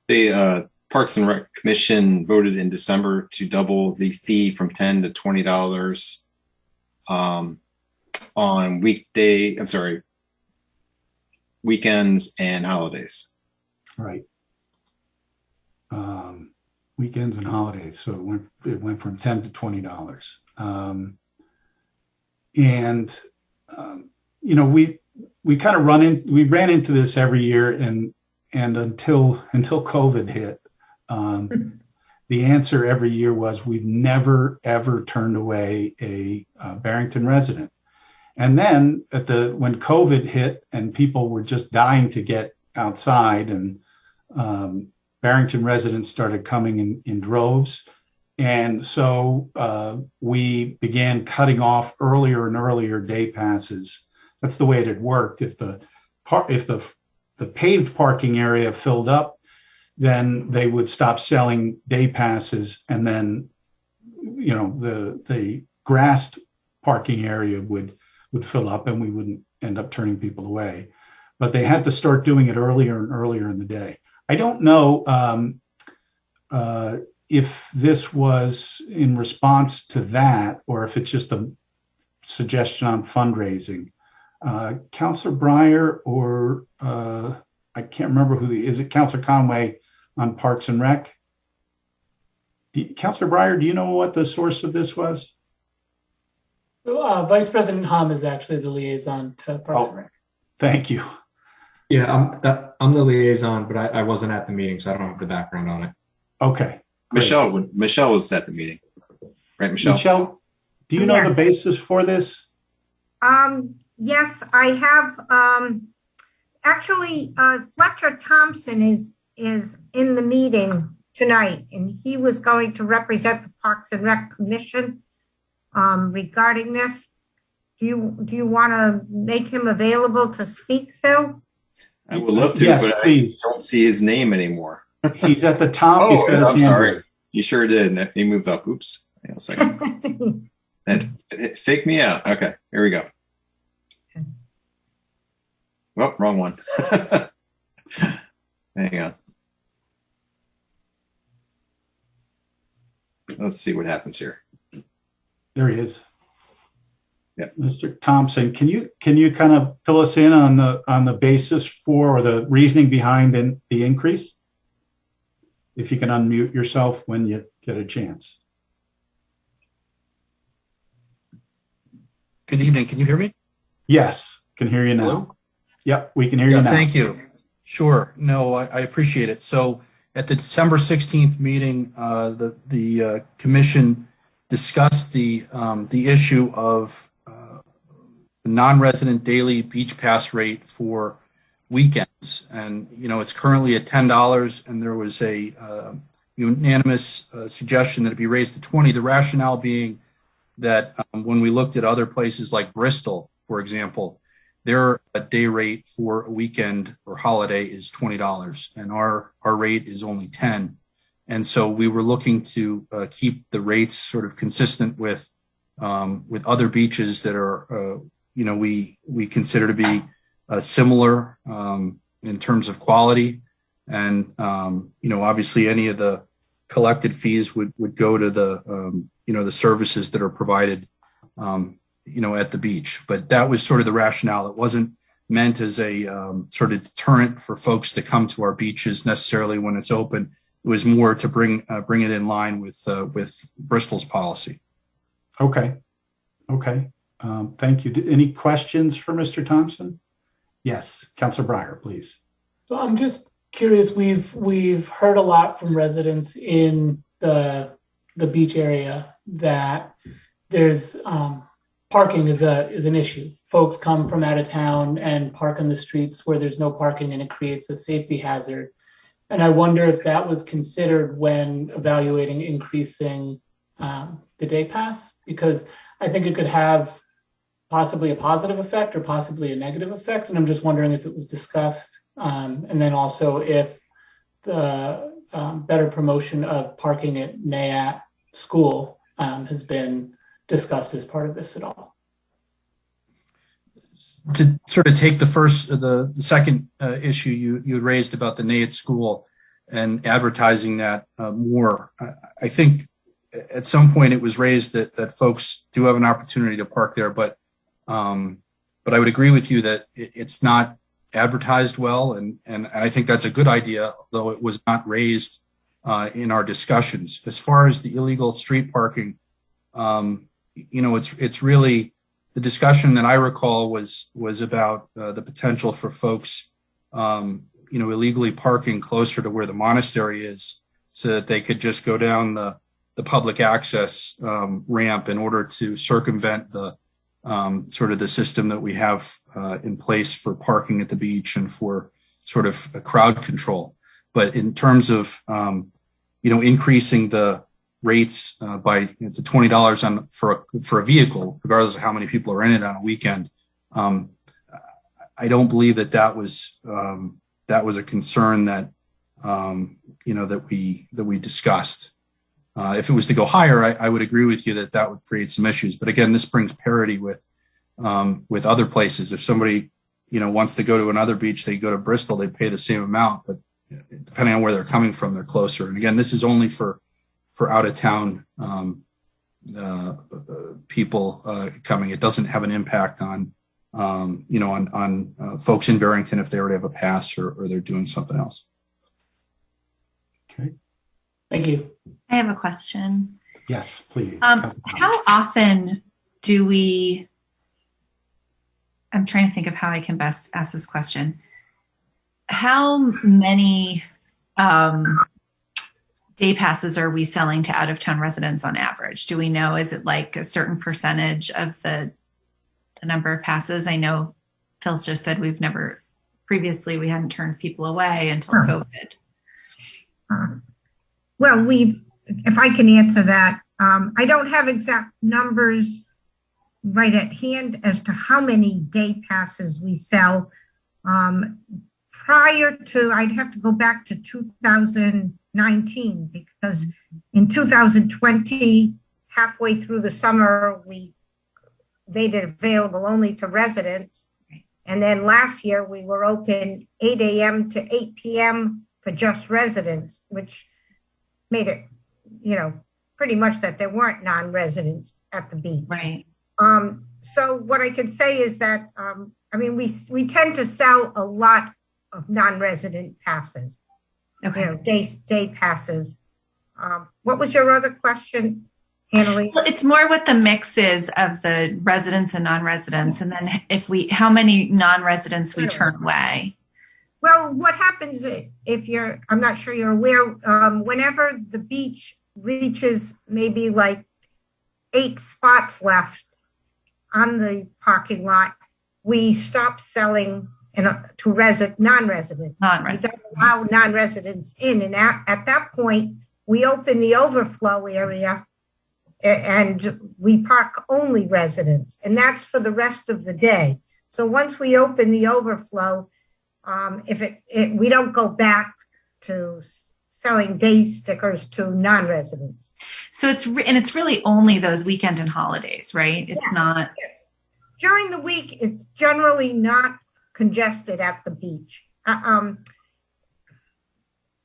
The Parks and Rec Commission voted in December to double the fee from $10 to $20 on weekends and holidays. Right. Weekends and holidays. So it went from $10 to $20. We kind of we ran into this every year, and until COVID hit, the answer every year was we've never ever turned away a Barrington resident. And then when COVID hit and people were just dying to get outside, and Barrington residents started coming in droves. And so we began cutting off earlier and earlier day passes. That's the way it had worked. If the paved parking area filled up, then they would stop selling day passes, and then the grassed parking area would fill up, and we wouldn't end up turning people away. But they had to start doing it earlier and earlier in the day. I don't know if this was in response to that, or if it's just a suggestion on fundraising. Councilor Breyer, or I can't remember is it Councilor Conway on Parks and Rec? Councilor Breyer, do you know what the source of this was? Vice President Hom is actually the liaison to Parks and Rec. Thank you. Yeah, I'm the liaison, but I wasn't at the meeting, so I don't have the background on it. Okay. Michelle was at the meeting, right, Michelle? Michelle, do you know the basis for this? Yes, I have. Actually, Fletcher Thompson is in the meeting tonight, and he was going to represent the Parks and Rec Commission regarding this. Do you want to make him available to speak, Phil? I would love to, but please. I don't see his name anymore. He's at the top. He's got his I'm hand sorry. raised. You sure did. He moved up. Oops. Hang on a second. It faked me out. Okay, here we go. Oh, wrong one. Hang on. Let's see what happens here. There he is. Yeah. Mr. Thompson, can you kind of fill us in on the basis for, or the reasoning behind the increase? If you can unmute yourself when you get a chance. Good evening. Can you hear me? Yes, can hear you now. Hello? Yep, we can hear you now. Thank you. Sure. No, I appreciate it. So at the December 16th meeting, the commission discussed the issue of the non-resident daily beach pass rate for weekends. And, it's currently at $10, and there was a unanimous suggestion that it be raised to $20. The rationale being that when we looked at other places like Bristol, for example, their day rate for a weekend or holiday is $20, and our rate is only $10. And so we were looking to keep the rates sort of consistent with other beaches that are, we consider to be similar in terms of quality. And, obviously any of the collected fees would go to the, the services that are provided, at the beach. But that was sort of the rationale. It wasn't meant as a sort of deterrent for folks to come to our beaches necessarily when it's open. It was more to bring it in line with Bristol's policy. Okay. Thank you. Any questions for Mr. Thompson? Yes, Councilor Breyer, please. So I'm just curious. We've heard a lot from residents in the beach area that there's parking is an issue. Folks come from out of town and park in the streets where there's no parking, and it creates a safety hazard. And I wonder if that was considered when evaluating increasing the day pass, because I think it could have possibly a positive effect or possibly a negative effect. And I'm just wondering if it was discussed. And then also if the better promotion of parking at NAAT school has been discussed as part of this at all. To sort of take the second issue you had raised about the NAAT school and advertising that more, I think at some point it was raised that folks do have an opportunity to park there, but I would agree with you that it's not advertised well, and I think that's a good idea, though it was not raised in our discussions. As far as the illegal street parking, it's really, the discussion that I recall was about the potential for folks, illegally parking closer to where the monastery is, so that they could just go down the public access ramp in order to circumvent the sort of the system that we have in place for parking at the beach and for sort of a crowd control. But in terms of, increasing the rates by to $20 on for a vehicle, regardless of how many people are in it on a weekend, I don't believe that was a concern that that we discussed. If it was to go higher, I would agree with you that would create some issues. But again, this brings parity with other places. If somebody wants to go to another beach, they go to Bristol, they pay the same amount, but depending on where they're coming from, they're closer. And again, this is only for out of town people coming. It doesn't have an impact on folks in Barrington if they already have a pass or they're doing something else. Okay. Thank you. I have a question. Yes, please. How often do we, I'm trying to think of how I can best ask this question. How many day passes are we selling to out of town residents on average? Do we know, is it like a certain percentage of the number of passes? I know Phil just said we hadn't turned people away until COVID. Well, if I can answer that, I don't have exact numbers right at hand as to how many day passes we sell. Prior to, I'd have to go back to 2019, because in 2020, halfway through the summer, we made it available only to residents. And then last year, we were open 8 a.m. to 8 p.m. for just residents, which made it, pretty much that there weren't non-residents at the beach. Right. So what I can say is that, we tend to sell a lot of non-resident passes, okay. Day passes. What was your other question, Annalee? Well, it's more what the mix is of the residents and non-residents, and then how many non-residents we turn away. Well, what happens if I'm not sure you're aware, whenever the beach reaches maybe like 8 spots left on the parking lot, we stop selling to non-residents. We don't allow non-residents in. And at that point, we open the overflow area and we park only residents. And that's for the rest of the day. So once we open the overflow, we don't go back to selling day stickers to non-residents. So it's really only those weekend and holidays, right? It's not. Yes. During the week, it's generally not congested at the beach. Well,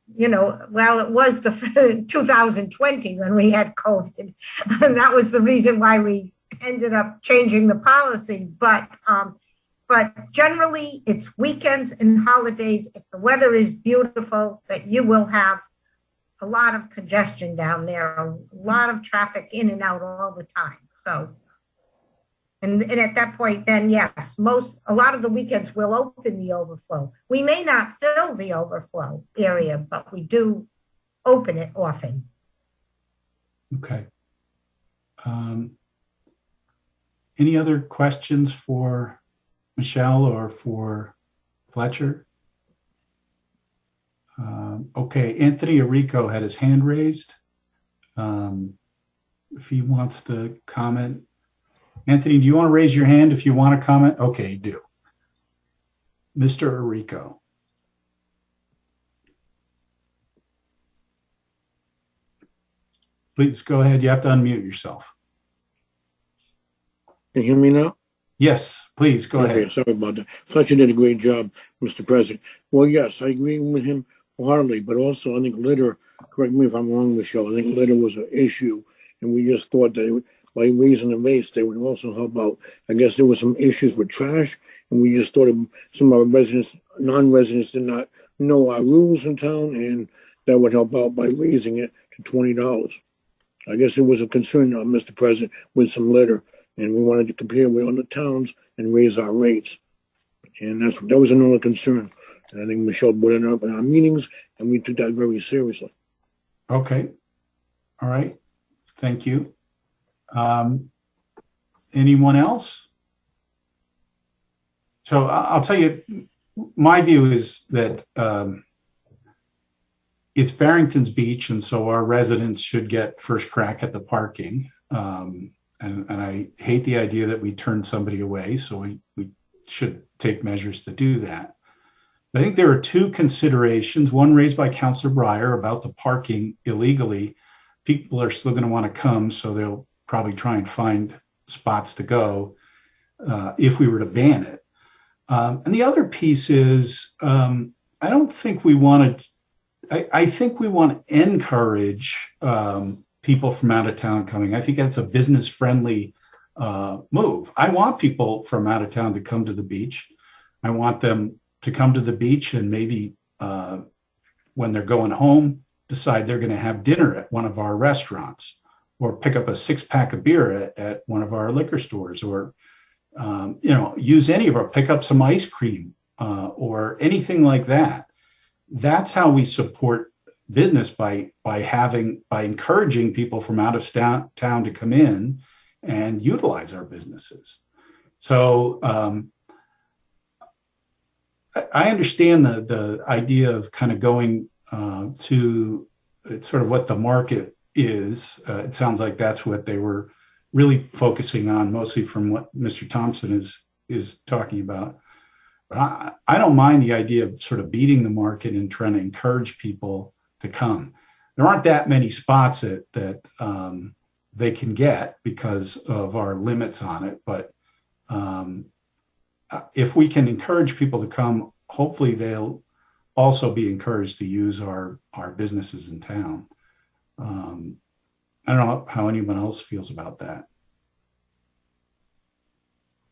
it was the 2020 when we had COVID, and that was the reason why we ended up changing the policy. But generally, it's weekends and holidays. If the weather is beautiful, that you will have a lot of congestion down there, a lot of traffic in and out all the time. So, and at that point, then yes, a lot of the weekends will open the overflow. We may not fill the overflow area, but we do open it often. Okay. Any other questions for Michelle or for Fletcher? Okay, Anthony Arrico had his hand raised. If he wants to comment. Anthony, do you want to raise your hand if you want to comment? Okay, you do. Mr. Arrico. Please go ahead. You have to unmute yourself. Can you hear me now? Yes, please go ahead. Sorry about that. Fletcher did a great job, Mr. President. Well, yes, I agree with him wholeheartedly, but also I think litter, correct me if I'm wrong, Michelle, I think litter was an issue, and we just thought that by raising the rates, they would also help out. I guess there were some issues with trash, and we just thought some of our residents, non-residents did not know our rules in town, and that would help out by raising it to $20. I guess there was a concern, Mr. President, with some litter, and we wanted to compare with other towns and raise our rates. And that was another concern. And I think Michelle brought it up in our meetings, and we took that very seriously. Okay. All right. Thank you. Anyone else? So I'll tell you, my view is that it's Barrington's beach, and so our residents should get first crack at the parking. And I hate the idea that we turn somebody away, so we should take measures to do that. I think there are two considerations, one raised by Councilor Breyer about the parking illegally. People are still going to want to come, so they'll probably try and find spots to go if we were to ban it. And the other piece is, I don't think we want to, I think we want to encourage people from out of town coming. I think that's a business friendly move. I want people from out of town to come to the beach. I want them to come to the beach and maybe when they're going home, decide they're going to have dinner at one of our restaurants, or pick up a 6-pack of beer at one of our liquor stores, or use any of our, pick up some ice cream or anything like that. That's how we support business, by encouraging people from out of town to come in and utilize our businesses. So I understand the idea of kind of going to, it's sort of what the market is. It sounds like that's what they were really focusing on, mostly from what Mr. Thompson is talking about. But I don't mind the idea of sort of beating the market and trying to encourage people to come. There aren't that many spots that they can get because of our limits on it. But if we can encourage people to come, hopefully they'll also be encouraged to use our businesses in town. I don't know how anyone else feels about that.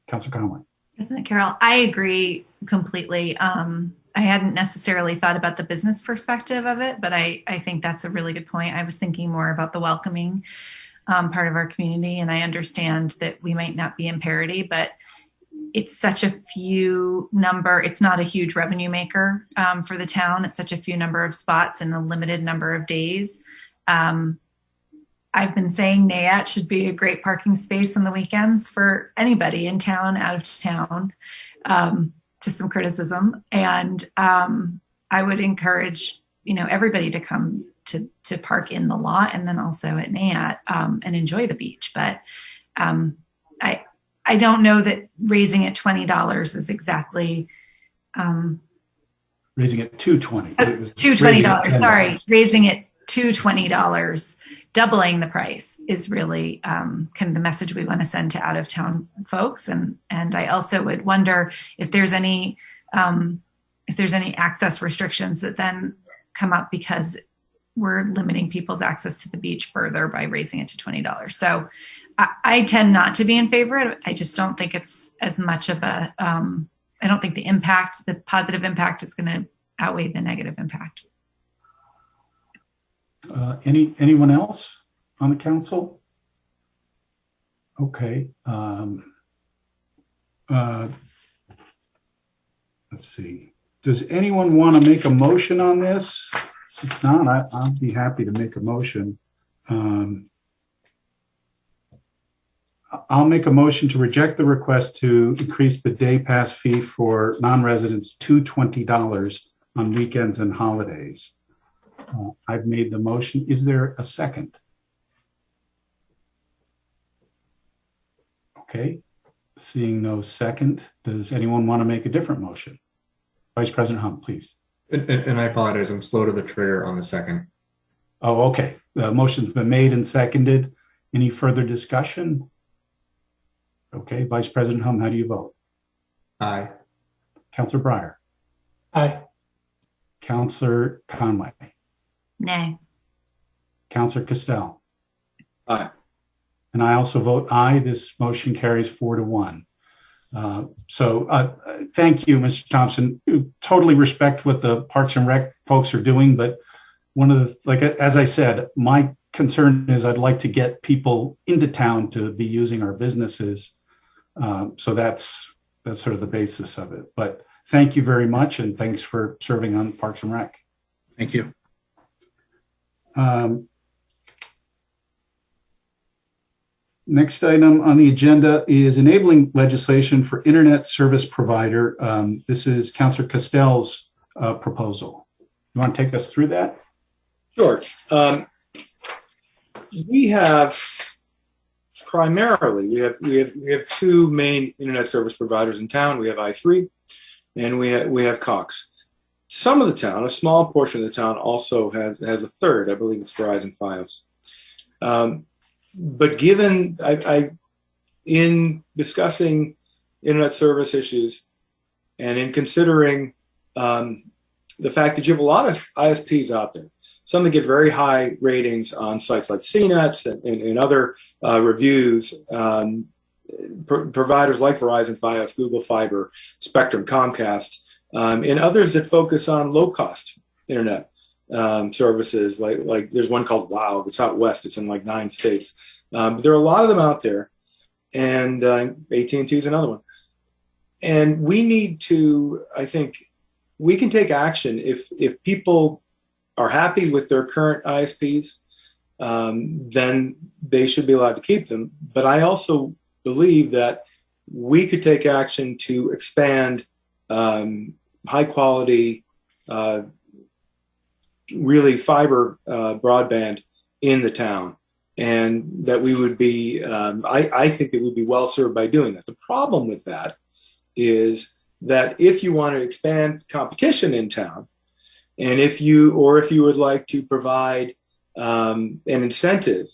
Councilor Conway. President Carroll, I agree completely. I hadn't necessarily thought about the business perspective of it, but I think that's a really good point. I was thinking more about the welcoming part of our community, and I understand that we might not be in parity, but it's such a few number. It's not a huge revenue maker for the town. It's such a few number of spots and a limited number of days. I've been saying NAAT should be a great parking space on the weekends for anybody in town, out of town, to some criticism. And I would encourage, everybody to come to park in the lot and then also at NAAT and enjoy the beach. But I don't know that raising it $20 is exactly. Raising it to $20. It was to $20. Sorry, raising it to $20. Doubling the price is really kind of the message we want to send to out of town folks. And I also would wonder if there's any access restrictions that then come up because we're limiting people's access to the beach further by raising it to $20. So I tend not to be in favor of it. I just don't think it's as much of a, I don't think the positive impact is going to outweigh the negative impact. Anyone else on the council? Okay. Let's see. Does anyone want to make a motion on this? If not, I'd be happy to make a motion. I'll make a motion to reject the request to increase the day pass fee for non-residents to $20 on weekends and holidays. I've made the motion. Is there a second? Okay. Seeing no second, does anyone want to make a different motion? Vice President Hunt, please. And I apologize, I'm slow to the trigger on the second. Oh, okay. The motion's been made and seconded. Any further discussion? Okay, Vice President Hunt, how do you vote? Aye. Councilor Breyer. Aye. Councilor Conway. Nay. Councilor Castel. Aye. And I also vote aye. This motion carries 4-1. Thank you, Mr. Thompson. Totally respect what the Parks and Rec folks are doing, but as I said, my concern is I'd like to get people into town to be using our businesses. So that's sort of the basis of it. But thank you very much, and thanks for serving on Parks and Rec. Thank you. Next item on the agenda is enabling legislation for internet service provider. This is Councilor Castel's proposal. You want to take us through that? Sure. We have primarily we have two main internet service providers in town. We have I3 and we have Cox. Some of the town, a small portion of the town, also has a third. I believe it's Verizon Fios. But given in discussing internet service issues and in considering the fact that you have a lot of ISPs out there, some that get very high ratings on sites like CNETs and other reviews, providers like Verizon Fios, Google Fiber, Spectrum, Comcast, and others that focus on low-cost internet services. Like there's one called WOW that's out west. It's in like 9 states. But there are a lot of them out there, and AT&T is another one. And we need to, I think, we can take action if people are happy with their current ISPs, then they should be allowed to keep them. But I also believe that we could take action to expand high quality, really fiber broadband in the town. And that we would be, I think that we'd be well served by doing that. The problem with that is that if you want to expand competition in town, and if you would like to provide an incentive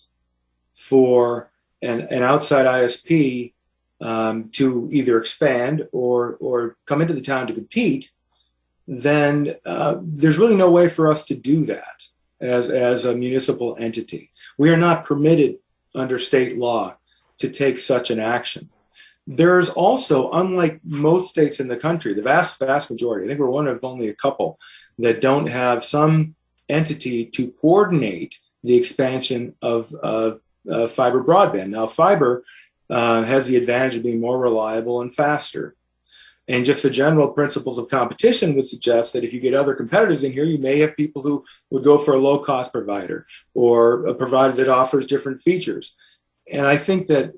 for an outside ISP to either expand or come into the town to compete, then there's really no way for us to do that as a municipal entity. We are not permitted under state law to take such an action. There's also, unlike most states in the country, the vast majority, I think we're one of only a couple that don't have some entity to coordinate the expansion of fiber broadband. Now, fiber has the advantage of being more reliable and faster. And just the general principles of competition would suggest that if you get other competitors in here, you may have people who would go for a low-cost provider or a provider that offers different features. And I think that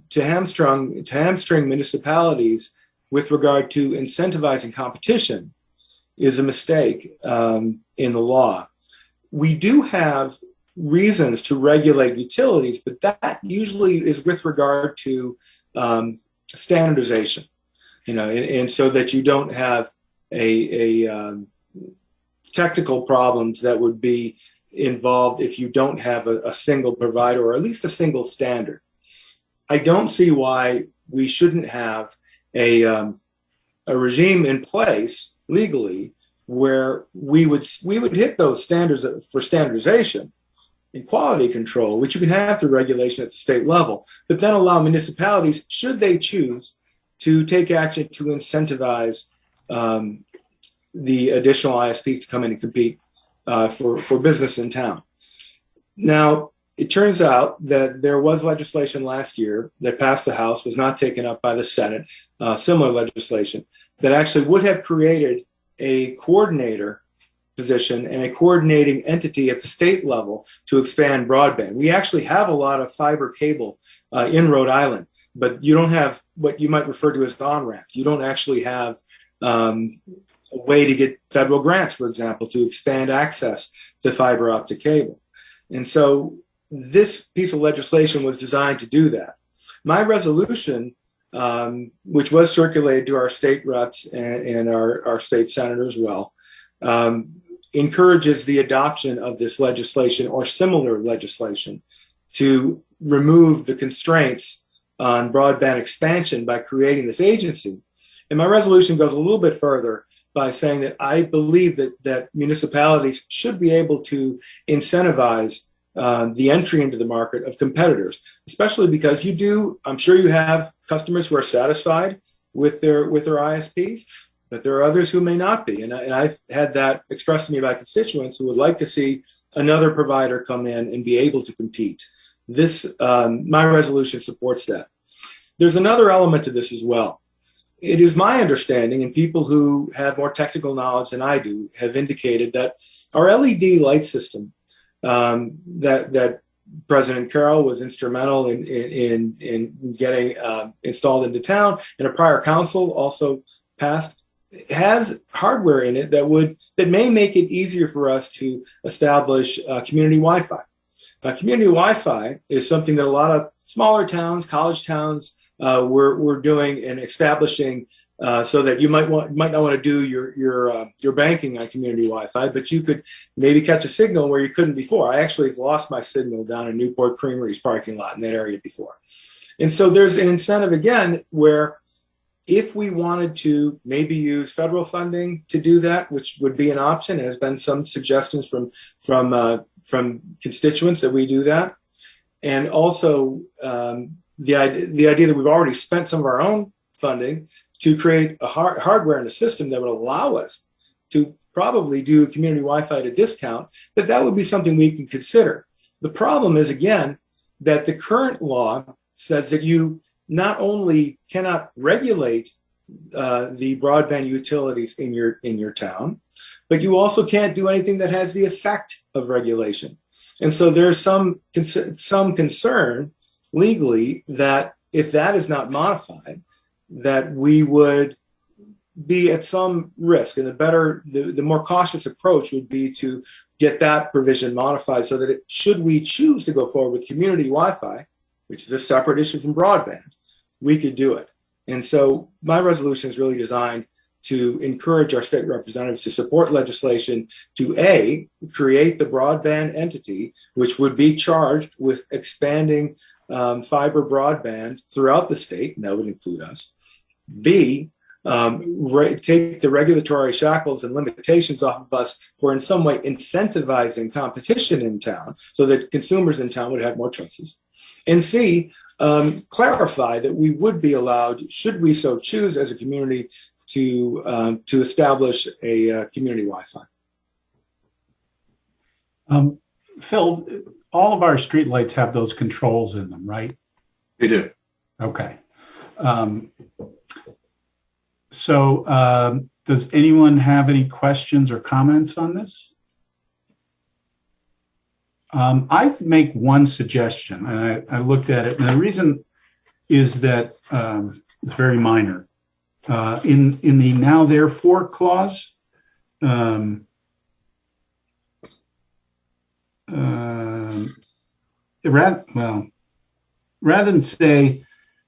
to hamstring municipalities with regard to incentivizing competition is a mistake in the law. We do have reasons to regulate utilities, but that usually is with regard to standardization, and so that you don't have a technical problems that would be involved if you don't have a single provider or at least a single standard. I don't see why we shouldn't have a regime in place legally where we would hit those standards for standardization and quality control, which you can have through regulation at the state level, but then allow municipalities, should they choose, to take action to incentivize the additional ISPs to come in and compete for business in town. Now, it turns out that there was legislation last year that passed the House, was not taken up by the Senate, similar legislation, that actually would have created a coordinator position and a coordinating entity at the state level to expand broadband. We actually have a lot of fiber cable in Rhode Island, but you don't have what you might refer to as on-ramps. You don't actually have a way to get federal grants, for example, to expand access to fiber optic cable. And so this piece of legislation was designed to do that. My resolution, which was circulated to our state reps and our state senator as well, encourages the adoption of this legislation or similar legislation to remove the constraints on broadband expansion by creating this agency. And my resolution goes a little bit further by saying that I believe that municipalities should be able to incentivize the entry into the market of competitors, especially because I'm sure you have customers who are satisfied with their ISPs, but there are others who may not be. And I've had that expressed to me by constituents who would like to see another provider come in and be able to compete. My resolution supports that. There's another element to this as well. It is my understanding, and people who have more technical knowledge than I do have indicated that our LED light system that President Carroll was instrumental in getting installed into town, and a prior council also passed has hardware in it that may make it easier for us to establish community Wi-Fi. Community Wi-Fi is something that a lot of smaller towns, college towns, we're doing and establishing, so that you might not want to do your banking on community Wi-Fi, but you could maybe catch a signal where you couldn't before. I actually lost my signal down in Newport Creamery's parking lot in that area before. And so there's an incentive again where if we wanted to maybe use federal funding to do that, which would be an option, there's been some suggestions from constituents that we do that. And also the idea that we've already spent some of our own funding to create a hardware and a system that would allow us to probably do community Wi-Fi at a discount, that would be something we can consider. The problem is, again, that the current law says that you not only cannot regulate the broadband utilities in your town, but you also can't do anything that has the effect of regulation. And so there's some concern legally that if that is not modified, that we would be at some risk. And the more cautious approach would be to get that provision modified so that should we choose to go forward with community Wi-Fi, which is a separate issue from broadband, we could do it. And so my resolution is really designed to encourage our state representatives to support legislation to A, create the broadband entity, which would be charged with expanding fiber broadband throughout the state, and that would include us. B, take the regulatory shackles and limitations off of us for in some way incentivizing competition in town so that consumers in town would have more choices. And C, clarify that we would be allowed, should we so choose as a community, to establish a community Wi-Fi. Phil, all of our streetlights have those controls in them, right? They do. Okay. So does anyone have any questions or comments on this? I make one suggestion, and I looked at it, and the reason is that it's very minor. In the now therefore clause, rather than say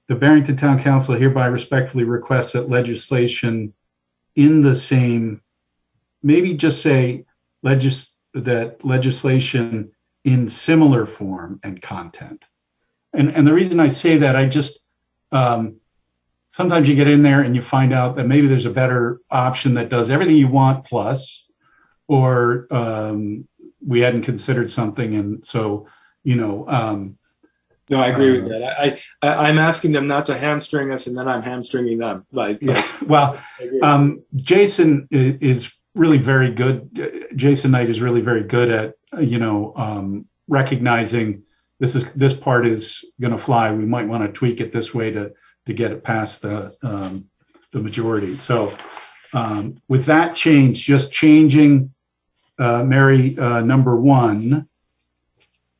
the Barrington Town Council hereby respectfully requests that legislation in the same, maybe just say that legislation in similar form and content. And the reason I say that, I just, sometimes you get in there and you find out that maybe there's a better option that does everything you want plus, or we hadn't considered something. And so, no, I agree with that. I'm asking them not to hamstring us, and then I'm hamstringing them. Well, Jason is really very good. Jason Knight is really very good at, recognizing this part is going to fly. We might want to tweak it this way to get it past the majority. So with that change, just changing Mary number 1,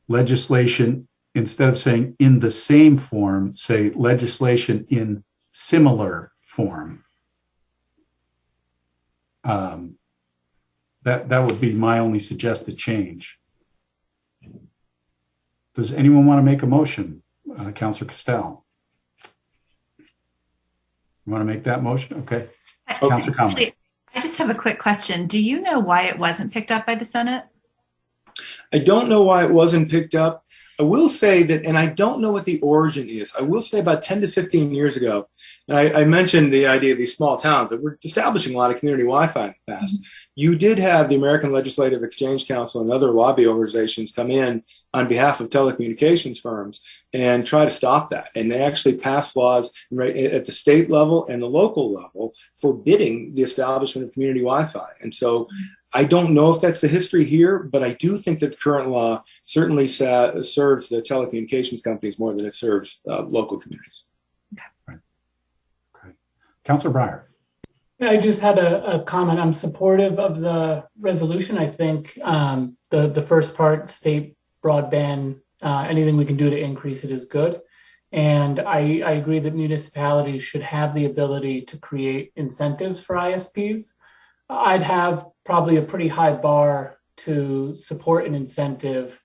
legislation, instead of saying in the same form, say legislation in similar form. That would be my only suggested change. Does anyone want to make a motion? Councilor Castel. You want to make that motion? Okay. Councilor Conley. I just have a quick question. Do you know why it wasn't picked up by the Senate? I don't know why it wasn't picked up. I will say that, and I don't know what the origin is. I will say about 10 to 15 years ago, and I mentioned the idea of these small towns that were establishing a lot of community Wi-Fi in the past. You did have the American Legislative Exchange Council and other lobby organizations come in on behalf of telecommunications firms and try to stop that. And they actually passed laws right at the state level and the local level forbidding the establishment of community Wi-Fi. And so I don't know if that's the history here, but I do think that the current law certainly serves the telecommunications companies more than it serves local communities. Okay. Councilor Breyer. I just had a comment. I'm supportive of the resolution. I think the first part, state broadband, anything we can do to increase it is good. And I agree that municipalities should have the ability to create incentives for ISPs. I'd have probably a pretty high bar to support an incentive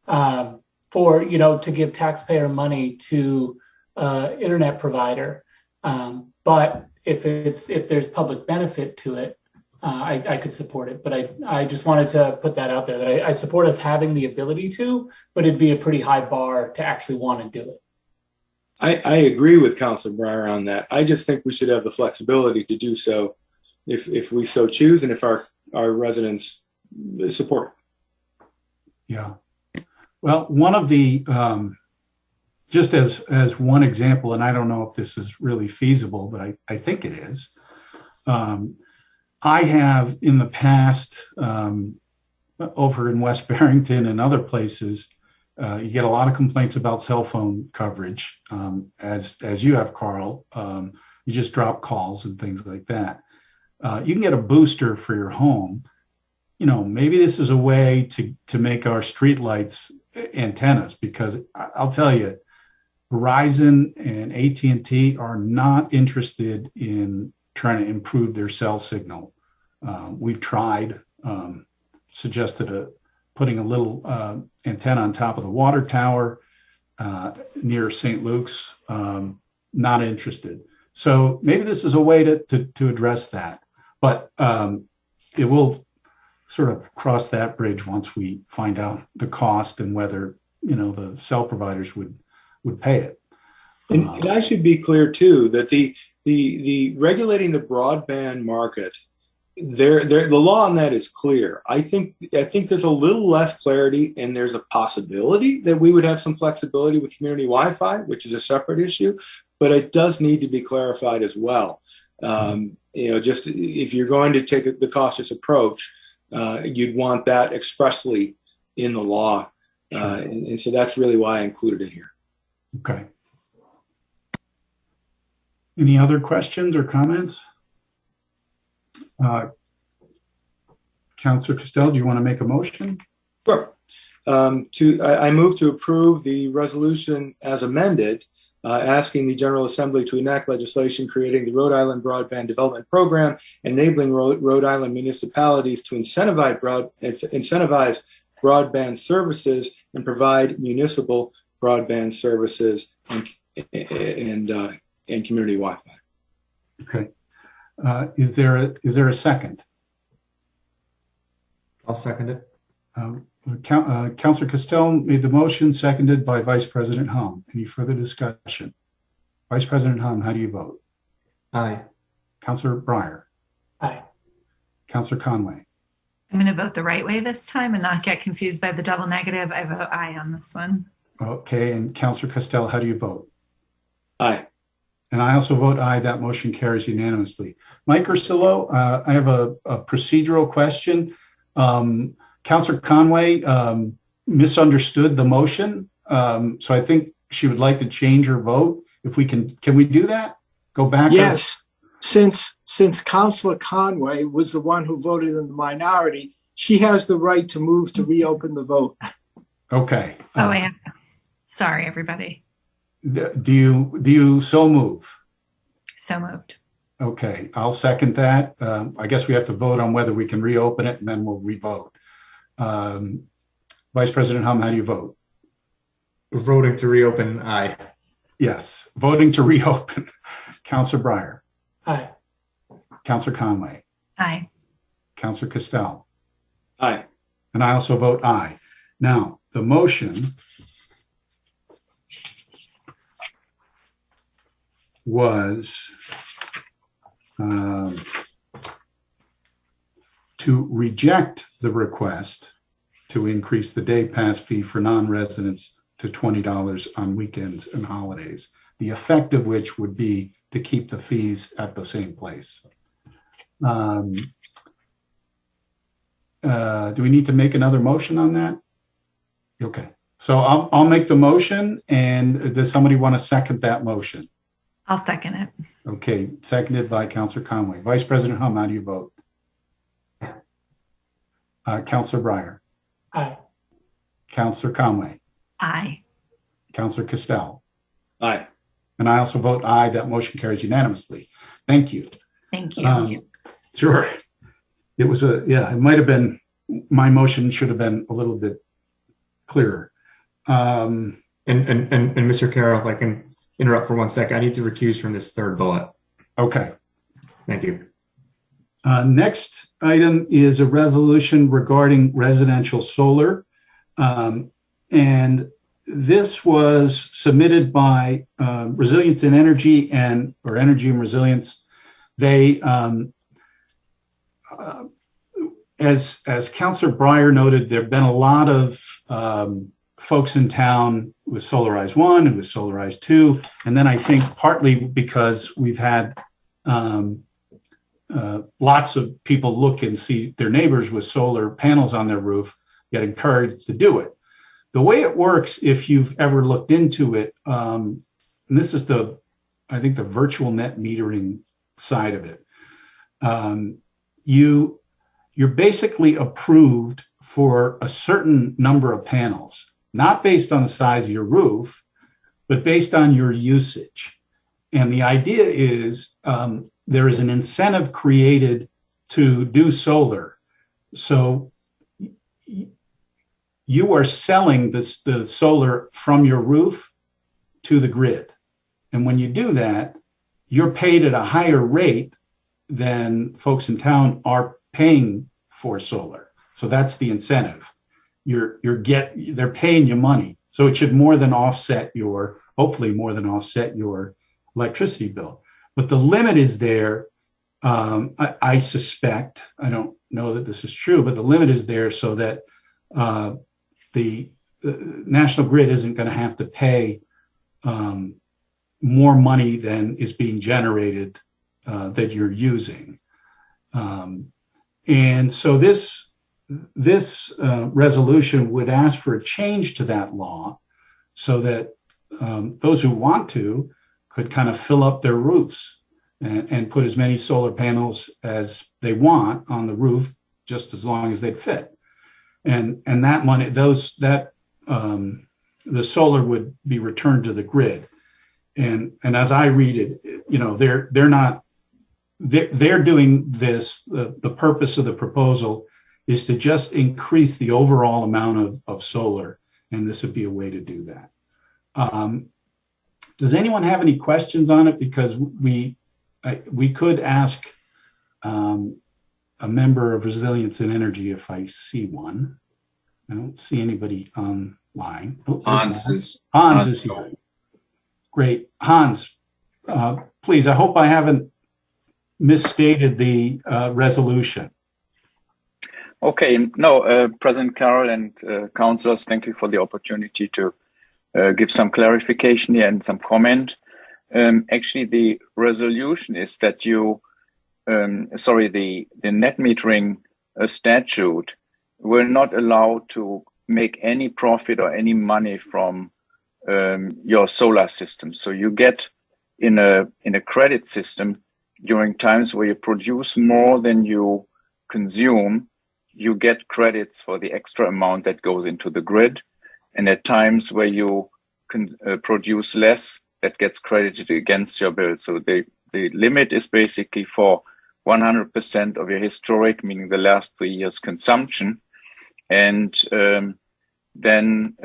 for, to give taxpayer money to internet provider. But if there's public benefit to it, I could support it. But I just wanted to put that out there that I support us having the ability to, but it'd be a pretty high bar to actually want to do it. I agree with Councilor Breyer on that. I just think we should have the flexibility to do so if we so choose and if our residents support. Yeah. Well, one of the, just as one example, and I don't know if this is really feasible, but I think it is. I have in the past, over in West Barrington and other places, you get a lot of complaints about cell phone coverage, as you have, Carl. You just drop calls and things like that. You can get a booster for your home. Maybe this is a way to make our streetlights antennas, because I'll tell you, Verizon and AT&T are not interested in trying to improve their cell signal. We've tried, suggested putting a little antenna on top of the water tower near St. Luke's. Not interested. So maybe this is a way to address that, but it will sort of cross that bridge once we find out the cost and whether the cell providers would pay it. And I should be clear too that the regulating the broadband market, the law on that is clear. I think there's a little less clarity, and there's a possibility that we would have some flexibility with community Wi-Fi, which is a separate issue, but it does need to be clarified as well. Just if you're going to take the cautious approach, you'd want that expressly in the law. And so that's really why I included it here. Okay. Any other questions or comments? Councilor Costello, do you want to make a motion? Sure. I move to approve the resolution as amended, asking the General Assembly to enact legislation creating the Rhode Island Broadband Development Program, enabling Rhode Island municipalities to incentivize broadband services and provide municipal broadband services and community Wi-Fi. Okay. Is there a second? I'll second it. Councilor Costello made the motion, seconded by Vice President Hum. Any further discussion? Vice President Hum, how do you vote? Aye. Councilor Breyer? Aye. Councilor Conway? I'm going to vote the right way this time and not get confused by the double negative. I vote aye on this one. Okay, and Councilor Costello, how do you vote? Aye. And I also vote aye. That motion carries unanimously. Mike Ursillo, I have a procedural question. Councilor Conway misunderstood the motion, so I think she would like to change her vote. If we can we do that? Go back? Yes, since Councilor Conway was the one who voted in the minority, she has the right to move to reopen the vote. Okay. Oh, yeah. Sorry, everybody. Do you so move? So moved. Okay, I'll second that. I guess we have to vote on whether we can reopen it, and then we'll revote. Vice President Hum, how do you vote? Voting to reopen, aye. Yes, voting to reopen. Councilor Breyer? Aye. Councilor Conway? Aye. Councilor Costello? Aye. And I also vote aye. Now, the motion was to reject the request to increase the day pass fee for non-residents to $20 on weekends and holidays, the effect of which would be to keep the fees at the same place. Do we need to make another motion on that? Okay, so I'll make the motion, and does somebody want to second that motion? I'll second it. Okay, seconded by Councilor Conway. Vice President Hum, how do you vote? Councilor Breyer? Aye. Councilor Conway? Aye. Councilor Costello? Aye. And I also vote aye. That motion carries unanimously. Thank you. Thank you. Sure. It was it might have been, my motion should have been a little bit clearer. And Mr. Carroll, if I can interrupt for 1 second, I need to recuse from this third bullet. Okay. Thank you. Next item is a resolution regarding residential solar. And this was submitted by Resilience in Energy or Energy and Resilience. They, as Councilor Breyer noted, there have been a lot of folks in town with Solarize 1 and with Solarize 2. And then I think partly because we've had lots of people look and see their neighbors with solar panels on their roof, get encouraged to do it. The way it works, if you've ever looked into it, and this is I think the virtual net metering side of it, you're basically approved for a certain number of panels, not based on the size of your roof, but based on your usage. And the idea is there is an incentive created to do solar. So you are selling the solar from your roof to the grid. And when you do that, you're paid at a higher rate than folks in town are paying for solar. So that's the incentive. They're paying you money. So it should hopefully more than offset your electricity bill. But the limit is there. I suspect, I don't know that this is true, but the limit is there so that the National Grid isn't going to have to pay more money than is being generated that you're using. And so this resolution would ask for a change to that law so that those who want to could kind of fill up their roofs and put as many solar panels as they want on the roof, just as long as they'd fit. And that money, the solar would be returned to the grid. And as I read it, they're doing this. The purpose of the proposal is to just increase the overall amount of solar, and this would be a way to do that. Does anyone have any questions on it? Because we could ask a member of Resilience and Energy if I see one. I don't see anybody online. Hans is here. Great. Hans, please, I hope I haven't misstated the resolution. Okay. No, President Carroll and councilors, thank you for the opportunity to give some clarification here and some comment. Actually, the resolution is that the net metering statute will not allow to make any profit or any money from your solar system. So you get in a credit system during times where you produce more than you consume, you get credits for the extra amount that goes into the grid. And at times where you can produce less, that gets credited against your bill. So the limit is basically for 100% of your historic, meaning the last 3 years consumption. And then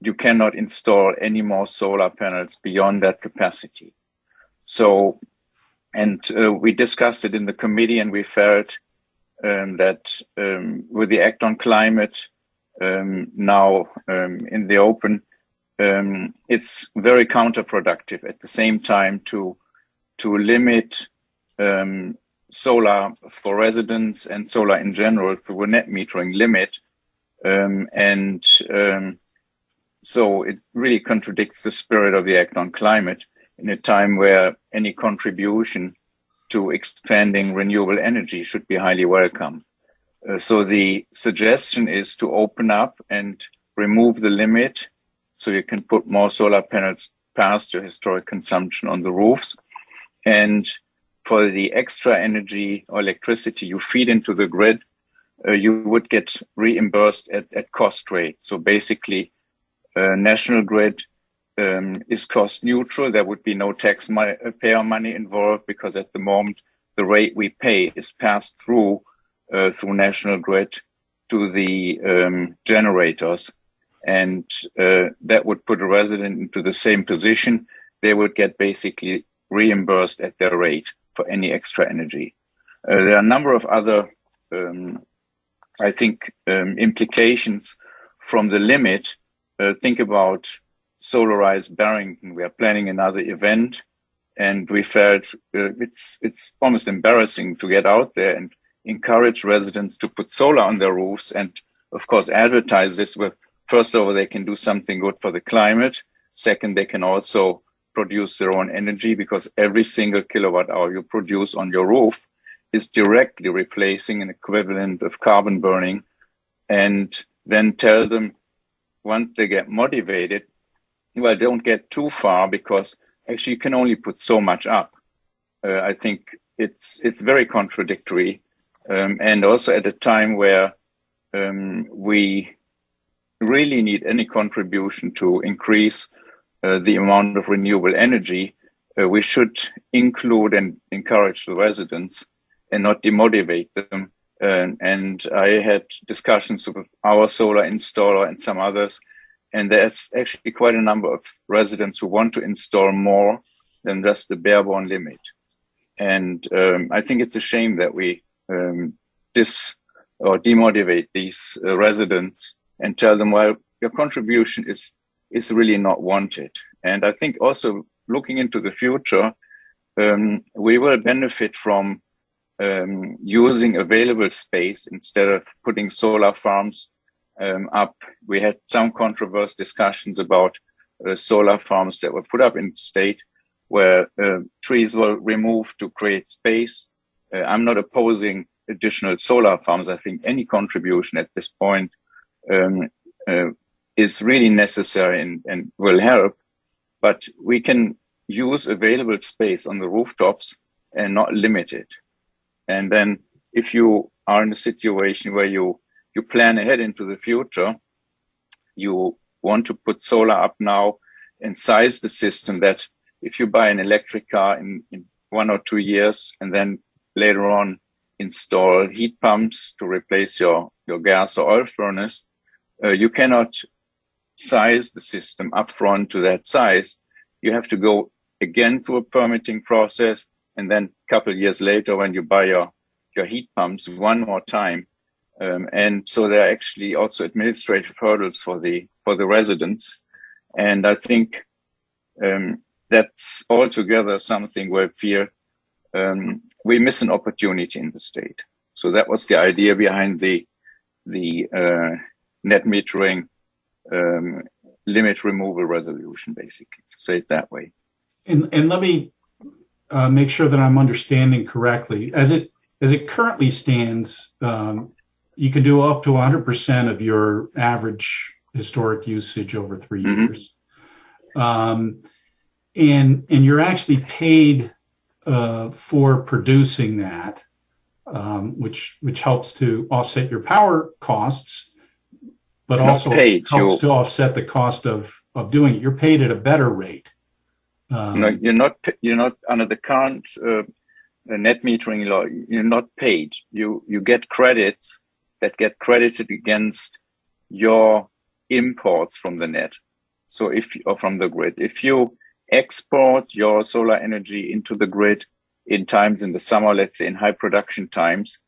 you cannot install any more solar panels beyond that capacity. So, and we discussed it in the committee, and we felt that with the Act on Climate now in the open, it's very counterproductive at the same time to limit solar for residents and solar in general through a net metering limit. So it really contradicts the spirit of the Act on Climate in a time where any contribution to expanding renewable energy should be highly welcome. So the suggestion is to open up and remove the limit so you can put more solar panels past your historic consumption on the roofs. And for the extra energy or electricity you feed into the grid, you would get reimbursed at cost rate. So basically, National Grid is cost neutral. There would be no taxpayer money involved because at the moment the rate we pay is passed through National Grid to the generators, and that would put a resident into the same position. They would get basically reimbursed at their rate for any extra energy. There are a number of other, I think, implications from the limit. Think about Solarize Barrington. We are planning another event, and we felt it's almost embarrassing to get out there and encourage residents to put solar on their roofs and, of course, advertise this with, first of all, they can do something good for the climate. Second, they can also produce their own energy because every single kilowatt hour you produce on your roof is directly replacing an equivalent of carbon burning. And then tell them once they get motivated, well, don't get too far because actually you can only put so much up. I think it's very contradictory. And also at a time where we really need any contribution to increase the amount of renewable energy, we should include and encourage the residents and not demotivate them. And I had discussions with our solar installer and some others, and there's actually quite a number of residents who want to install more than just the bare-bone limit. And I think it's a shame that we demotivate these residents and tell them, well, your contribution is really not wanted. And I think also looking into the future, we will benefit from using available space instead of putting solar farms up. We had some controversial discussions about solar farms that were put up in the state where trees were removed to create space. I'm not opposing additional solar farms. I think any contribution at this point is really necessary and will help. But we can use available space on the rooftops and not limit it. And then if you are in a situation where you plan ahead into the future, you want to put solar up now and size the system that if you buy an electric car in 1 or 2 years and then later on install heat pumps to replace your gas or oil furnace, you cannot size the system upfront to that size. You have to go again through a permitting process, and then a couple of years later when you buy your heat pumps one more time. And so there are actually also administrative hurdles for the residents. And I think that's altogether something where I fear we miss an opportunity in the state. So that was the idea behind the net metering limit removal resolution, basically, to say it that way. And let me make sure that I'm understanding correctly. As it currently stands, you can do up to 100% of your average historic usage over 3 years. And you're actually paid for producing that, which helps to offset your power costs, but also helps to offset the cost of doing it. You're paid at a better rate. No, you're not under the current net metering law. You're not paid. You get credits that get credited against your imports from the net. So or from the grid, if you export your solar energy into the grid in times in the summer, let's say in high production times,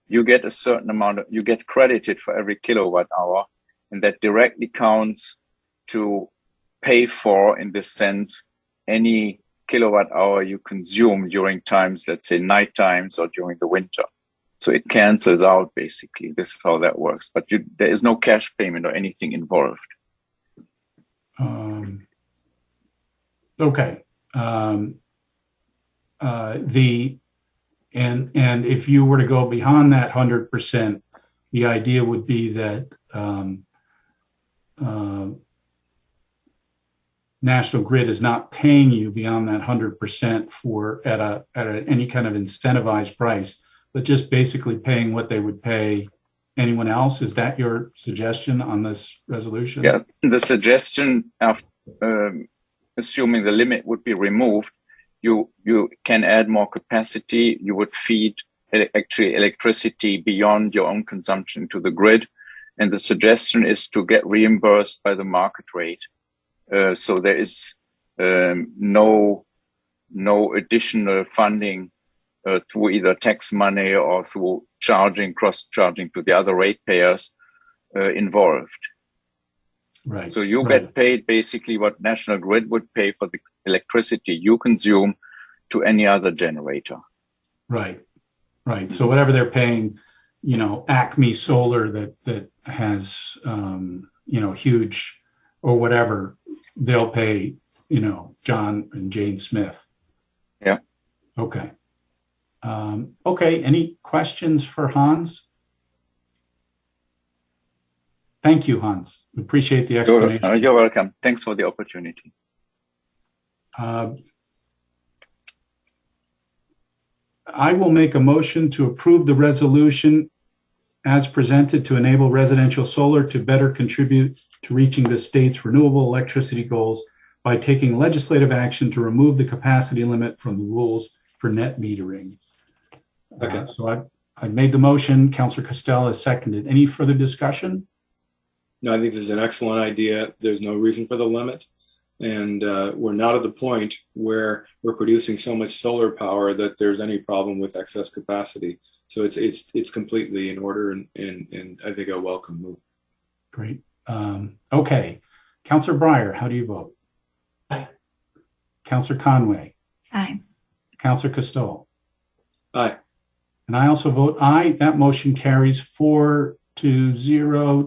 you get a certain amount you get credited for every kilowatt hour, and that directly counts to pay for, in this sense, any kilowatt hour you consume during times, let's say night times or during the winter. So it cancels out, basically. This is how that works. But there is no cash payment or anything involved. Okay. And if you were to go beyond that 100%, the idea would be that National Grid is not paying you beyond that 100% at any kind of incentivized price, but just basically paying what they would pay anyone else. Is that your suggestion on this resolution? Yeah, the suggestion assuming the limit would be removed, you can add more capacity. You would feed actually electricity beyond your own consumption to the grid. And the suggestion is to get reimbursed by the market rate. So there is no additional funding through either tax money or through cross-charging to the other ratepayers involved. Right. So you get paid basically what National Grid would pay for the electricity you consume to any other generator. Right. Right. So whatever they're paying, Acme Solar that has, huge or whatever, they'll pay, John and Jane Smith. Yeah. Okay. Okay. Any questions for Hans? Thank you, Hans. Appreciate the explanation. You're welcome. Thanks for the opportunity. I will make a motion to approve the resolution as presented to enable residential solar to better contribute to reaching the state's renewable electricity goals by taking legislative action to remove the capacity limit from the rules for net metering. Okay. So I made the motion. Councilor Costello has seconded. Any further discussion? No, I think this is an excellent idea. There's no reason for the limit. And we're not at the point where we're producing so much solar power that there's any problem with excess capacity. So it's completely in order and I think a welcome move. Great. Okay. Councilor Breyer, how do you vote? Aye. Councilor Conway. Aye. Councilor Costello. Aye. And I also vote aye. That motion carries 4-0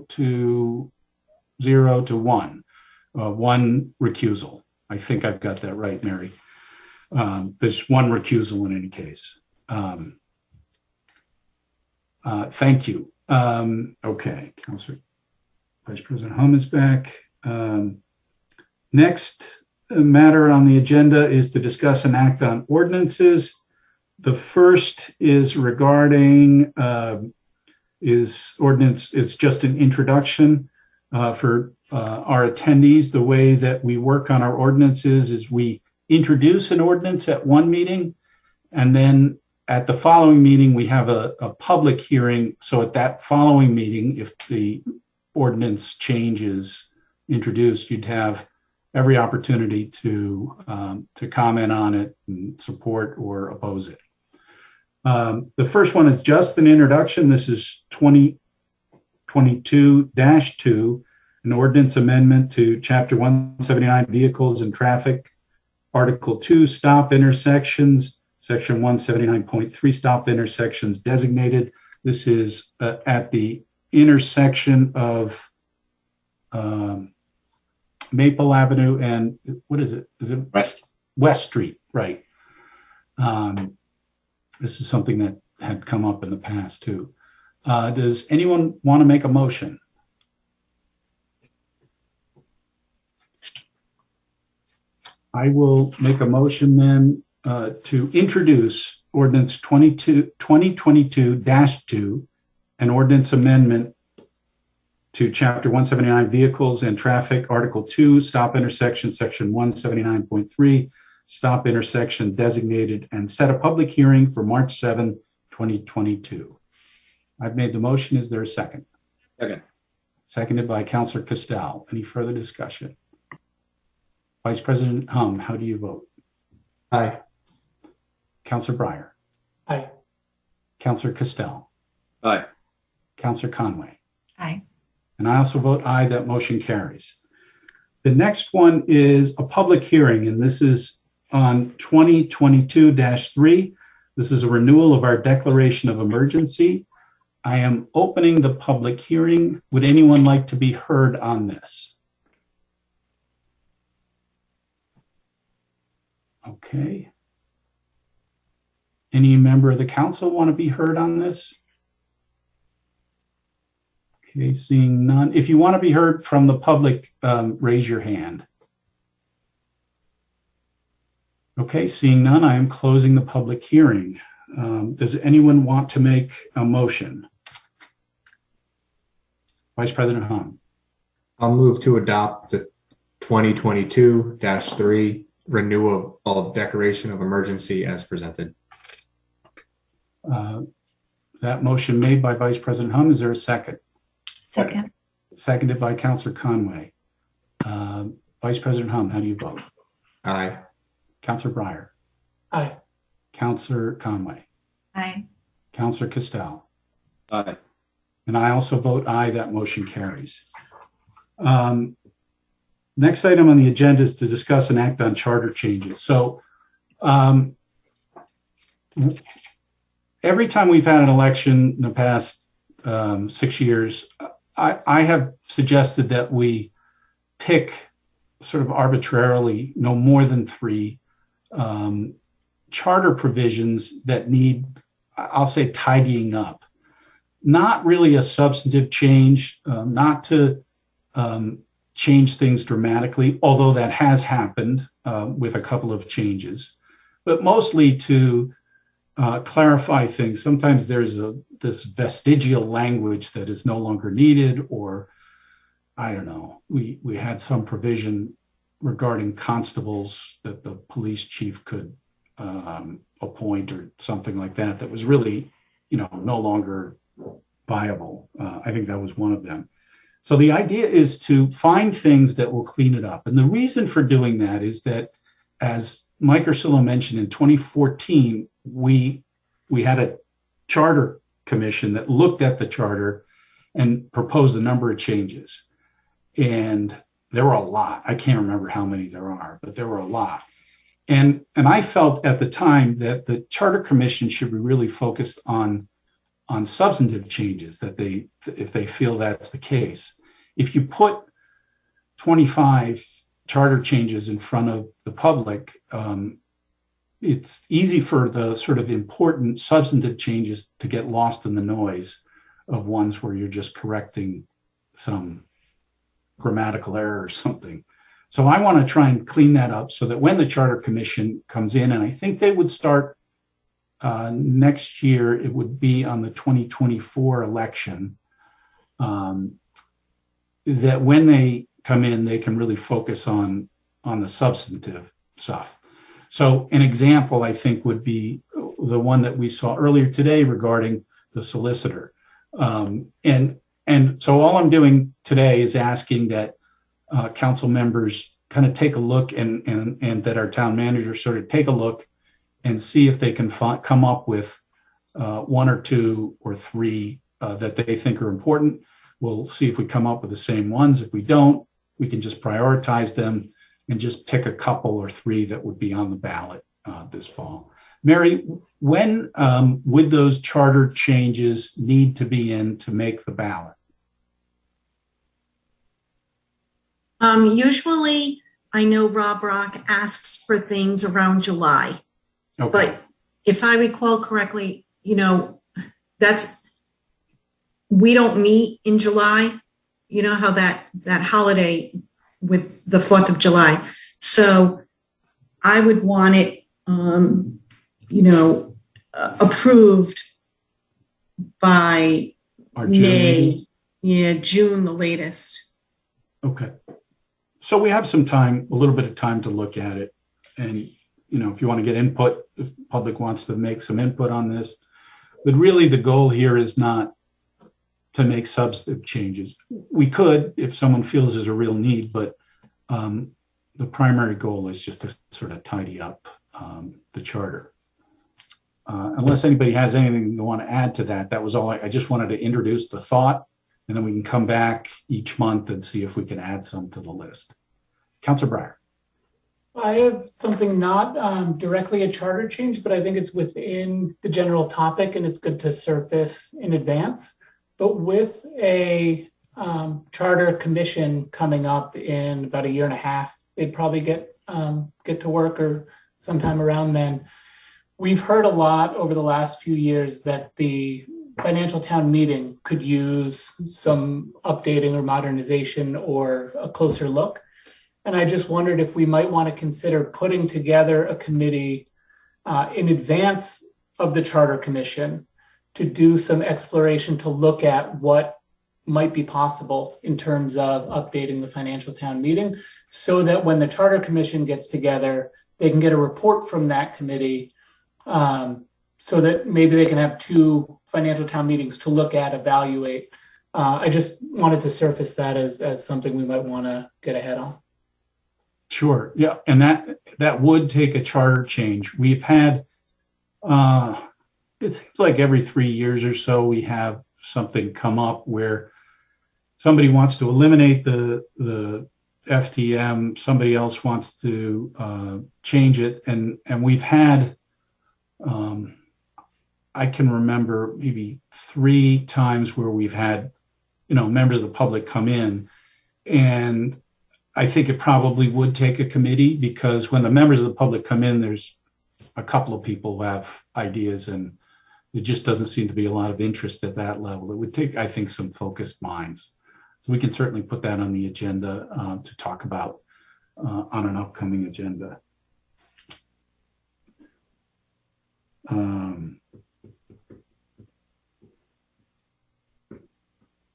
to 0-1. One recusal. I think I've got that right, Mary. There's one recusal in any case. Thank you. Okay, Councilor Vice President Hom is back. Next matter on the agenda is to discuss and act on ordinances. The first is regarding ordinance. It's just an introduction for our attendees. The way that we work on our ordinances is we introduce an ordinance at one meeting, and then at the following meeting, we have a public hearing. So at that following meeting, if the ordinance change is introduced, you'd have every opportunity to comment on it and support or oppose it. The first one is just an introduction. This is 2022-2, an ordinance amendment to Chapter 179, Vehicles and Traffic, Article 2, Stop Intersections, Section 179.3, Stop Intersections Designated. This is at the intersection of Maple Avenue and what is it? Is it West Street? Right. This is something that had come up in the past too. Does anyone want to make a motion? I will make a motion then to introduce ordinance 2022-2, an ordinance amendment to Chapter 179, Vehicles and Traffic, Article 2, Stop Intersection, Section 179.3, Stop Intersection Designated, and set a public hearing for March 7, 2022. I've made the motion. Is there a second? Second. Seconded by Councilor Costello. Any further discussion? Vice President Hum, how do you vote? Aye. Councilor Breyer. Aye. Councilor Costello. Aye. Councilor Conway. Aye. And I also vote aye. That motion carries. The next one is a public hearing, and this is on 2022-3. This is a renewal of our declaration of emergency. I am opening the public hearing. Would anyone like to be heard on this? Okay. Any member of the council want to be heard on this? Okay, seeing none. If you want to be heard from the public, raise your hand. Okay, seeing none, I am closing the public hearing. Does anyone want to make a motion? Vice President Hahn. I'll move to adopt the 2022-3 renewal of declaration of emergency as presented. That motion made by Vice President Hum. Is there a second? Second. Seconded by Councilor Conway. Vice President Hum, how do you vote? Aye. Councilor Breyer. Aye. Councilor Conway. Aye. Councilor Castel. Aye. And I also vote aye. That motion carries. Next item on the agenda is to discuss and act on charter changes. So every time we've had an election in the past 6 years, I have suggested that we pick sort of arbitrarily no more than 3 charter provisions that need, I'll say, tidying up. Not really a substantive change, not to change things dramatically, although that has happened with a couple of changes, but mostly to clarify things. Sometimes there's this vestigial language that is no longer needed, or I don't know, we had some provision regarding constables that the police chief could appoint or something like that, that was really, no longer viable. I think that was one of them. So the idea is to find things that will clean it up. And the reason for doing that is that, as Mike Ursullo mentioned, in 2014, we had a charter commission that looked at the charter and proposed a number of changes. And there were a lot. I can't remember how many there are, but there were a lot. And I felt at the time that the charter commission should be really focused on substantive changes, that if they feel that's the case. If you put 25 charter changes in front of the public, it's easy for the sort of important substantive changes to get lost in the noise of ones where you're just correcting some grammatical error or something. So I want to try and clean that up so that when the Charter Commission comes in, and I think they would start next year, it would be on the 2024 election, that when they come in, they can really focus on the substantive stuff. So an example, I think, would be the one that we saw earlier today regarding the solicitor. And so all I'm doing today is asking that council members kind of take a look and that our town manager sort of take a look and see if they can come up with 1 or 2 or 3 that they think are important. We'll see if we come up with the same ones. If we don't, we can just prioritize them and just pick a couple or 3 that would be on the ballot this fall. Mary, when would those charter changes need to be in to make the ballot? Usually, I know Rob Rock asks for things around July. Okay. But if I recall correctly, we don't meet in July. You know how that holiday with the 4th of July. So I would want it, approved by May. Yeah, June the latest. Okay. So we have some time, a little bit of time to look at it. And, if you want to get input, if the public wants to make some input on this. But really the goal here is not to make substantive changes. We could, if someone feels there's a real need, but the primary goal is just to sort of tidy up the charter. Unless anybody has anything they want to add to that, that was all. I just wanted to introduce the thought, and then we can come back each month and see if we can add some to the list. Councilor Breyer. I have something not directly a charter change, but I think it's within the general topic and it's good to surface in advance. But with a charter commission coming up in about 1.5 years, they'd probably get to work or sometime around then. We've heard a lot over the last few years that the financial town meeting could use some updating or modernization or a closer look. And I just wondered if we might want to consider putting together a committee in advance of the Charter Commission to do some exploration to look at what might be possible in terms of updating the financial town meeting, so that when the Charter Commission gets together, they can get a report from that committee, so that maybe they can have 2 financial town meetings to look at, evaluate. I just wanted to surface that as something we might want to get ahead on. Sure. Yeah. And that would take a charter change. We've had, it seems like every 3 years or so, we have something come up where somebody wants to eliminate the FTM, somebody else wants to change it. And we've had, I can remember maybe 3 times where we've had, members of the public come in, and I think it probably would take a committee, because when the members of the public come in, there's a couple of people who have ideas, and there just doesn't seem to be a lot of interest at that level. It would take, I think, some focused minds. So we can certainly put that on the agenda to talk about on an upcoming agenda.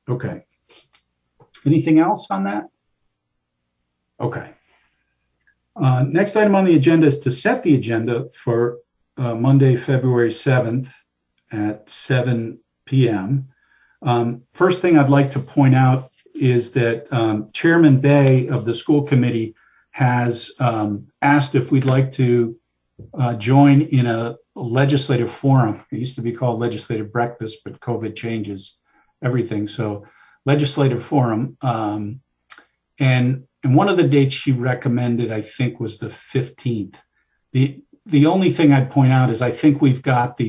Okay. Anything else on that? Okay. Next item on the agenda is to set the agenda for Monday, February 7th at 7 p.m. First thing I'd like to point out is that Chairman Bay of the school committee has asked if we'd like to join in a legislative forum. It used to be called legislative breakfast, but COVID changes everything. So legislative forum. And one of the dates she recommended, I think, was the 15th. The only thing I'd point out is I think we've got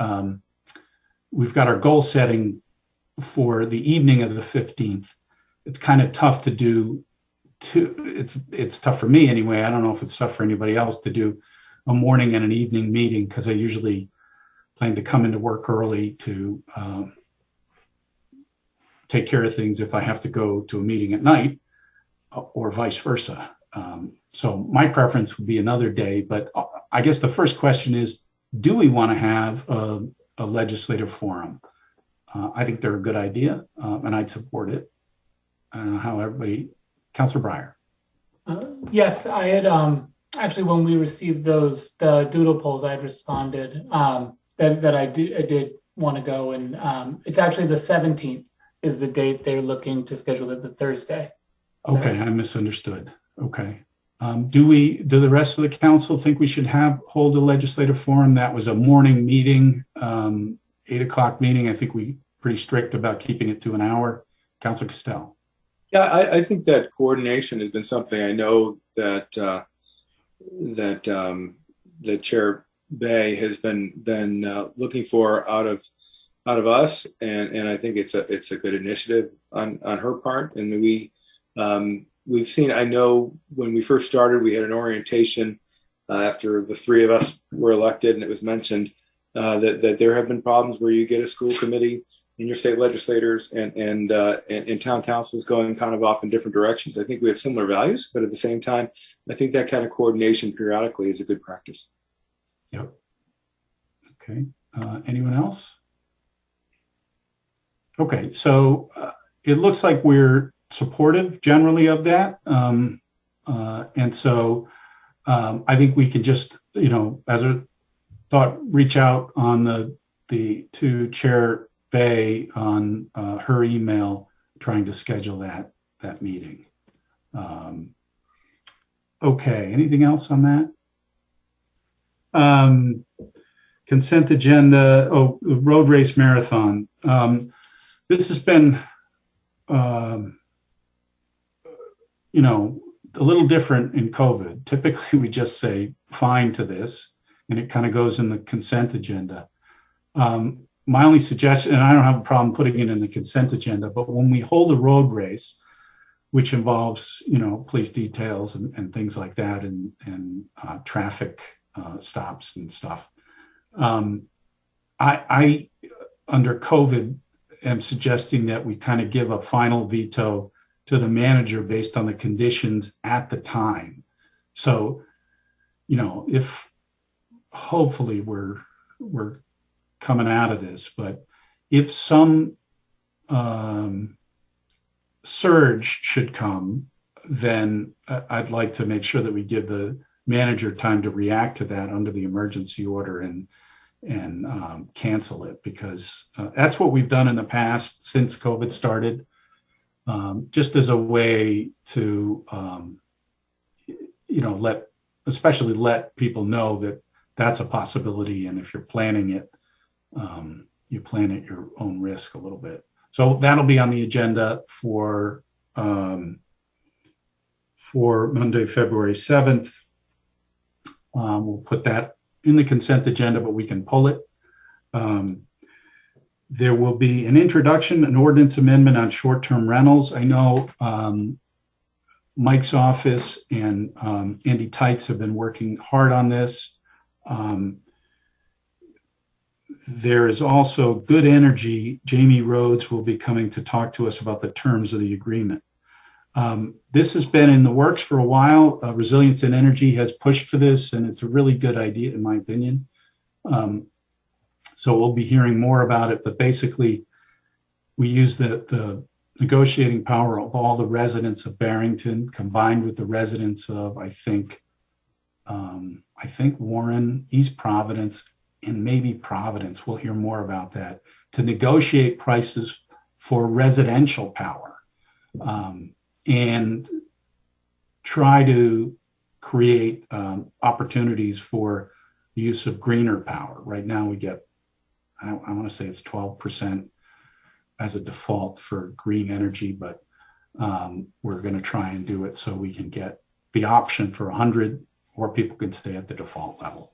our goal setting for the evening of the 15th. It's kind of tough to do. It's tough for me anyway. I don't know if it's tough for anybody else to do a morning and an evening meeting, because I usually plan to come into work early to take care of things if I have to go to a meeting at night, or vice versa. So my preference would be another day, but I guess the first question is, do we want to have a legislative forum? I think they're a good idea, and I'd support it. I don't know how everybody, Councilor Breyer. Yes, I had actually, when we received the doodle polls, I had responded that I did want to go, and it's actually the 17th is the date they're looking to schedule it, the Thursday. Okay, I misunderstood. Okay. Do the rest of the council think we should hold a legislative forum? That was a morning meeting, 8 o'clock meeting. I think we pretty strict about keeping it to an hour. Councilor Costello. Yeah, I think that coordination has been something I know that that Chair Bay has been looking for out of us, and I think it's a good initiative on her part. And we've seen, I know when we first started, we had an orientation after the 3 of us were elected, and it was mentioned that there have been problems where you get a school committee and your state legislators and town councils going kind of off in different directions. I think we have similar values, but at the same time, I think that kind of coordination periodically is a good practice. Yep. Okay. Anyone else? Okay, so it looks like we're supportive generally of that. And so I think we could just, as a thought, reach out on to Chair Bay on her email, trying to schedule that meeting. Okay, anything else on that? Consent agenda, road race marathon. This has been, a little different in COVID. Typically, we just say fine to this, and it kind of goes in the consent agenda. My only suggestion, and I don't have a problem putting it in the consent agenda, but when we hold a road race, which involves, police details and things like that, and traffic stops and stuff, I under COVID, am suggesting that we kind of give a final veto to the manager based on the conditions at the time. So, if hopefully we're coming out of this, but if some surge should come, then I'd like to make sure that we give the manager time to react to that under the emergency order and cancel it, because that's what we've done in the past since COVID started, just as a way to, especially let people know that that's a possibility. And if you're planning it, you plan at your own risk a little bit. So that'll be on the agenda for Monday, February 7th. We'll put that in the consent agenda, but we can pull it. There will be an introduction, an ordinance amendment on short-term rentals. I know Mike's office and Andy Tights have been working hard on this. There is also good energy. Jamie Rhodes will be coming to talk to us about the terms of the agreement. This has been in the works for a while. Resilience and Energy has pushed for this, and it's a really good idea, in my opinion. So we'll be hearing more about it, but basically we use the negotiating power of all the residents of Barrington combined with the residents of, I think Warren, East Providence, and maybe Providence. We'll hear more about that, to negotiate prices for residential power. And try to create opportunities for the use of greener power. Right now we get, I want to say it's 12% as a default for green energy, but we're going to try and do it so we can get the option for 100, or people can stay at the default level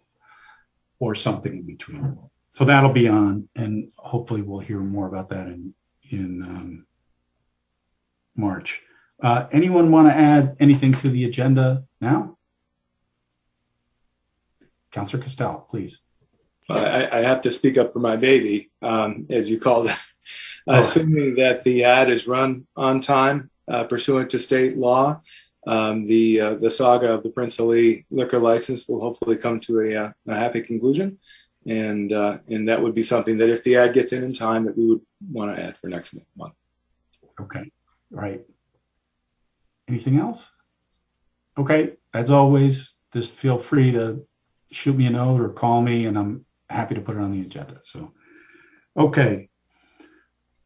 or something in between. So that'll be on, and hopefully we'll hear more about that in March. Anyone want to add anything to the agenda now? Councilor Castell, please. I have to speak up for my baby, as you called it. Assuming that the ad is run on time, pursuant to state law, the saga of the Prince Ali liquor license will hopefully come to a happy conclusion. And that would be something that if the ad gets in time, that we would want to add for next month. Okay, right. Anything else? Okay, as always, just feel free to shoot me a note or call me, and I'm happy to put it on the agenda. So, okay.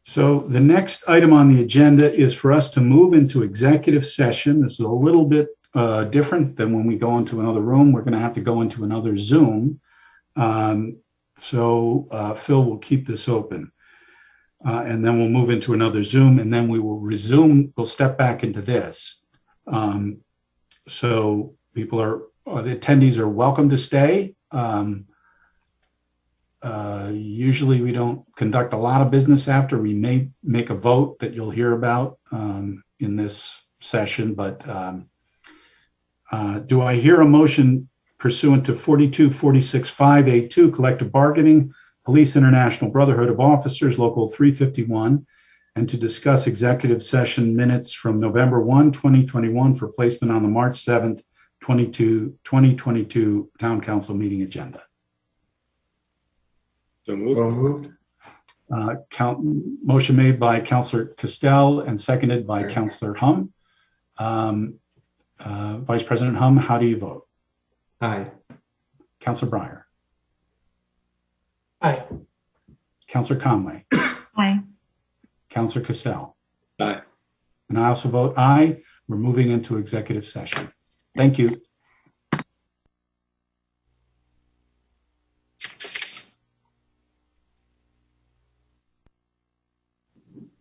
So the next item on the agenda is for us to move into executive session. This is a little bit different than when we go into another room. We're going to have to go into another Zoom. So Phil will keep this open. And then we'll move into another Zoom, and then we will resume. We'll step back into this. So people the attendees are welcome to stay. Usually we don't conduct a lot of business after. We may make a vote that you'll hear about in this session, but do I hear a motion pursuant to 42465A2 collective bargaining, Police International Brotherhood of Officers, Local 351, and to discuss executive session minutes from November 1, 2021 for placement on the March 7th, 2022 Town Council meeting agenda? So moved. Motion made by Councilor Castell and seconded by Councilor Hum. Vice President Hum, how do you vote? Aye. Councilor Breyer. Aye. Councilor Conway. Aye. Councilor Castell. Aye. And I also vote aye. We're moving into executive session. Thank you.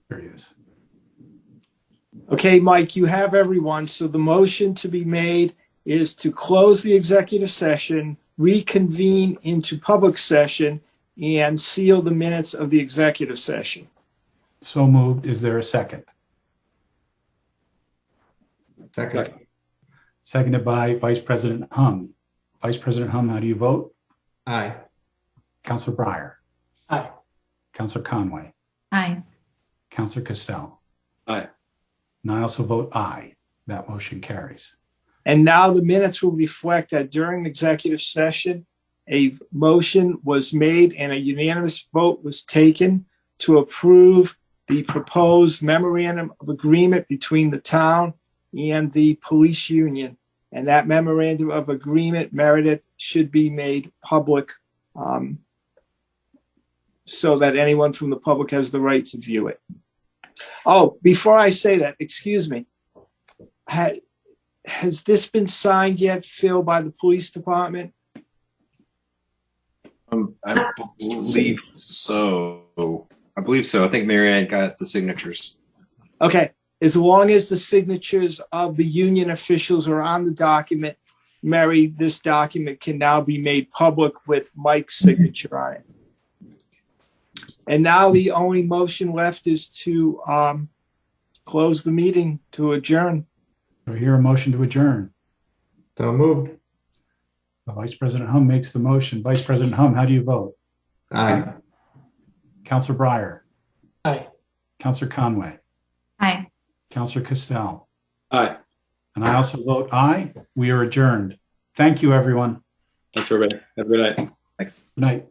There he is. Okay, Mike, you have everyone. So the motion to be made is to close the executive session, reconvene into public session, and seal the minutes of the executive session. So moved. Is there a second? Second. Seconded by Vice President Hum. Vice President Hum, how do you vote? Aye. Councilor Breyer. Aye. Councilor Conway. Aye. Councilor Castell. Aye. And I also vote aye. That motion carries. And now the minutes will reflect that during the executive session, a motion was made and a unanimous vote was taken to approve the proposed memorandum of agreement between the town and the police union. And that memorandum of agreement, Meredith, should be made public so that anyone from the public has the right to view it. Oh, before I say that, excuse me. Has this been signed yet, Phil, by the police department? I believe so. I think Mary Ann got the signatures. Okay. As long as the signatures of the union officials are on the document, Mary, this document can now be made public with Mike's signature on it. And now the only motion left is to close the meeting, to adjourn. Do I hear a motion to adjourn? So moved. Vice President Hum makes the motion. Vice President Hum, how do you vote? Aye. Councilor Breyer? Aye. Councilor Conway? Aye. Councilor Castel? Aye. And I also vote aye. We are adjourned. Thank you, everyone. Thanks, everybody. Have a good night. Thanks. Good night.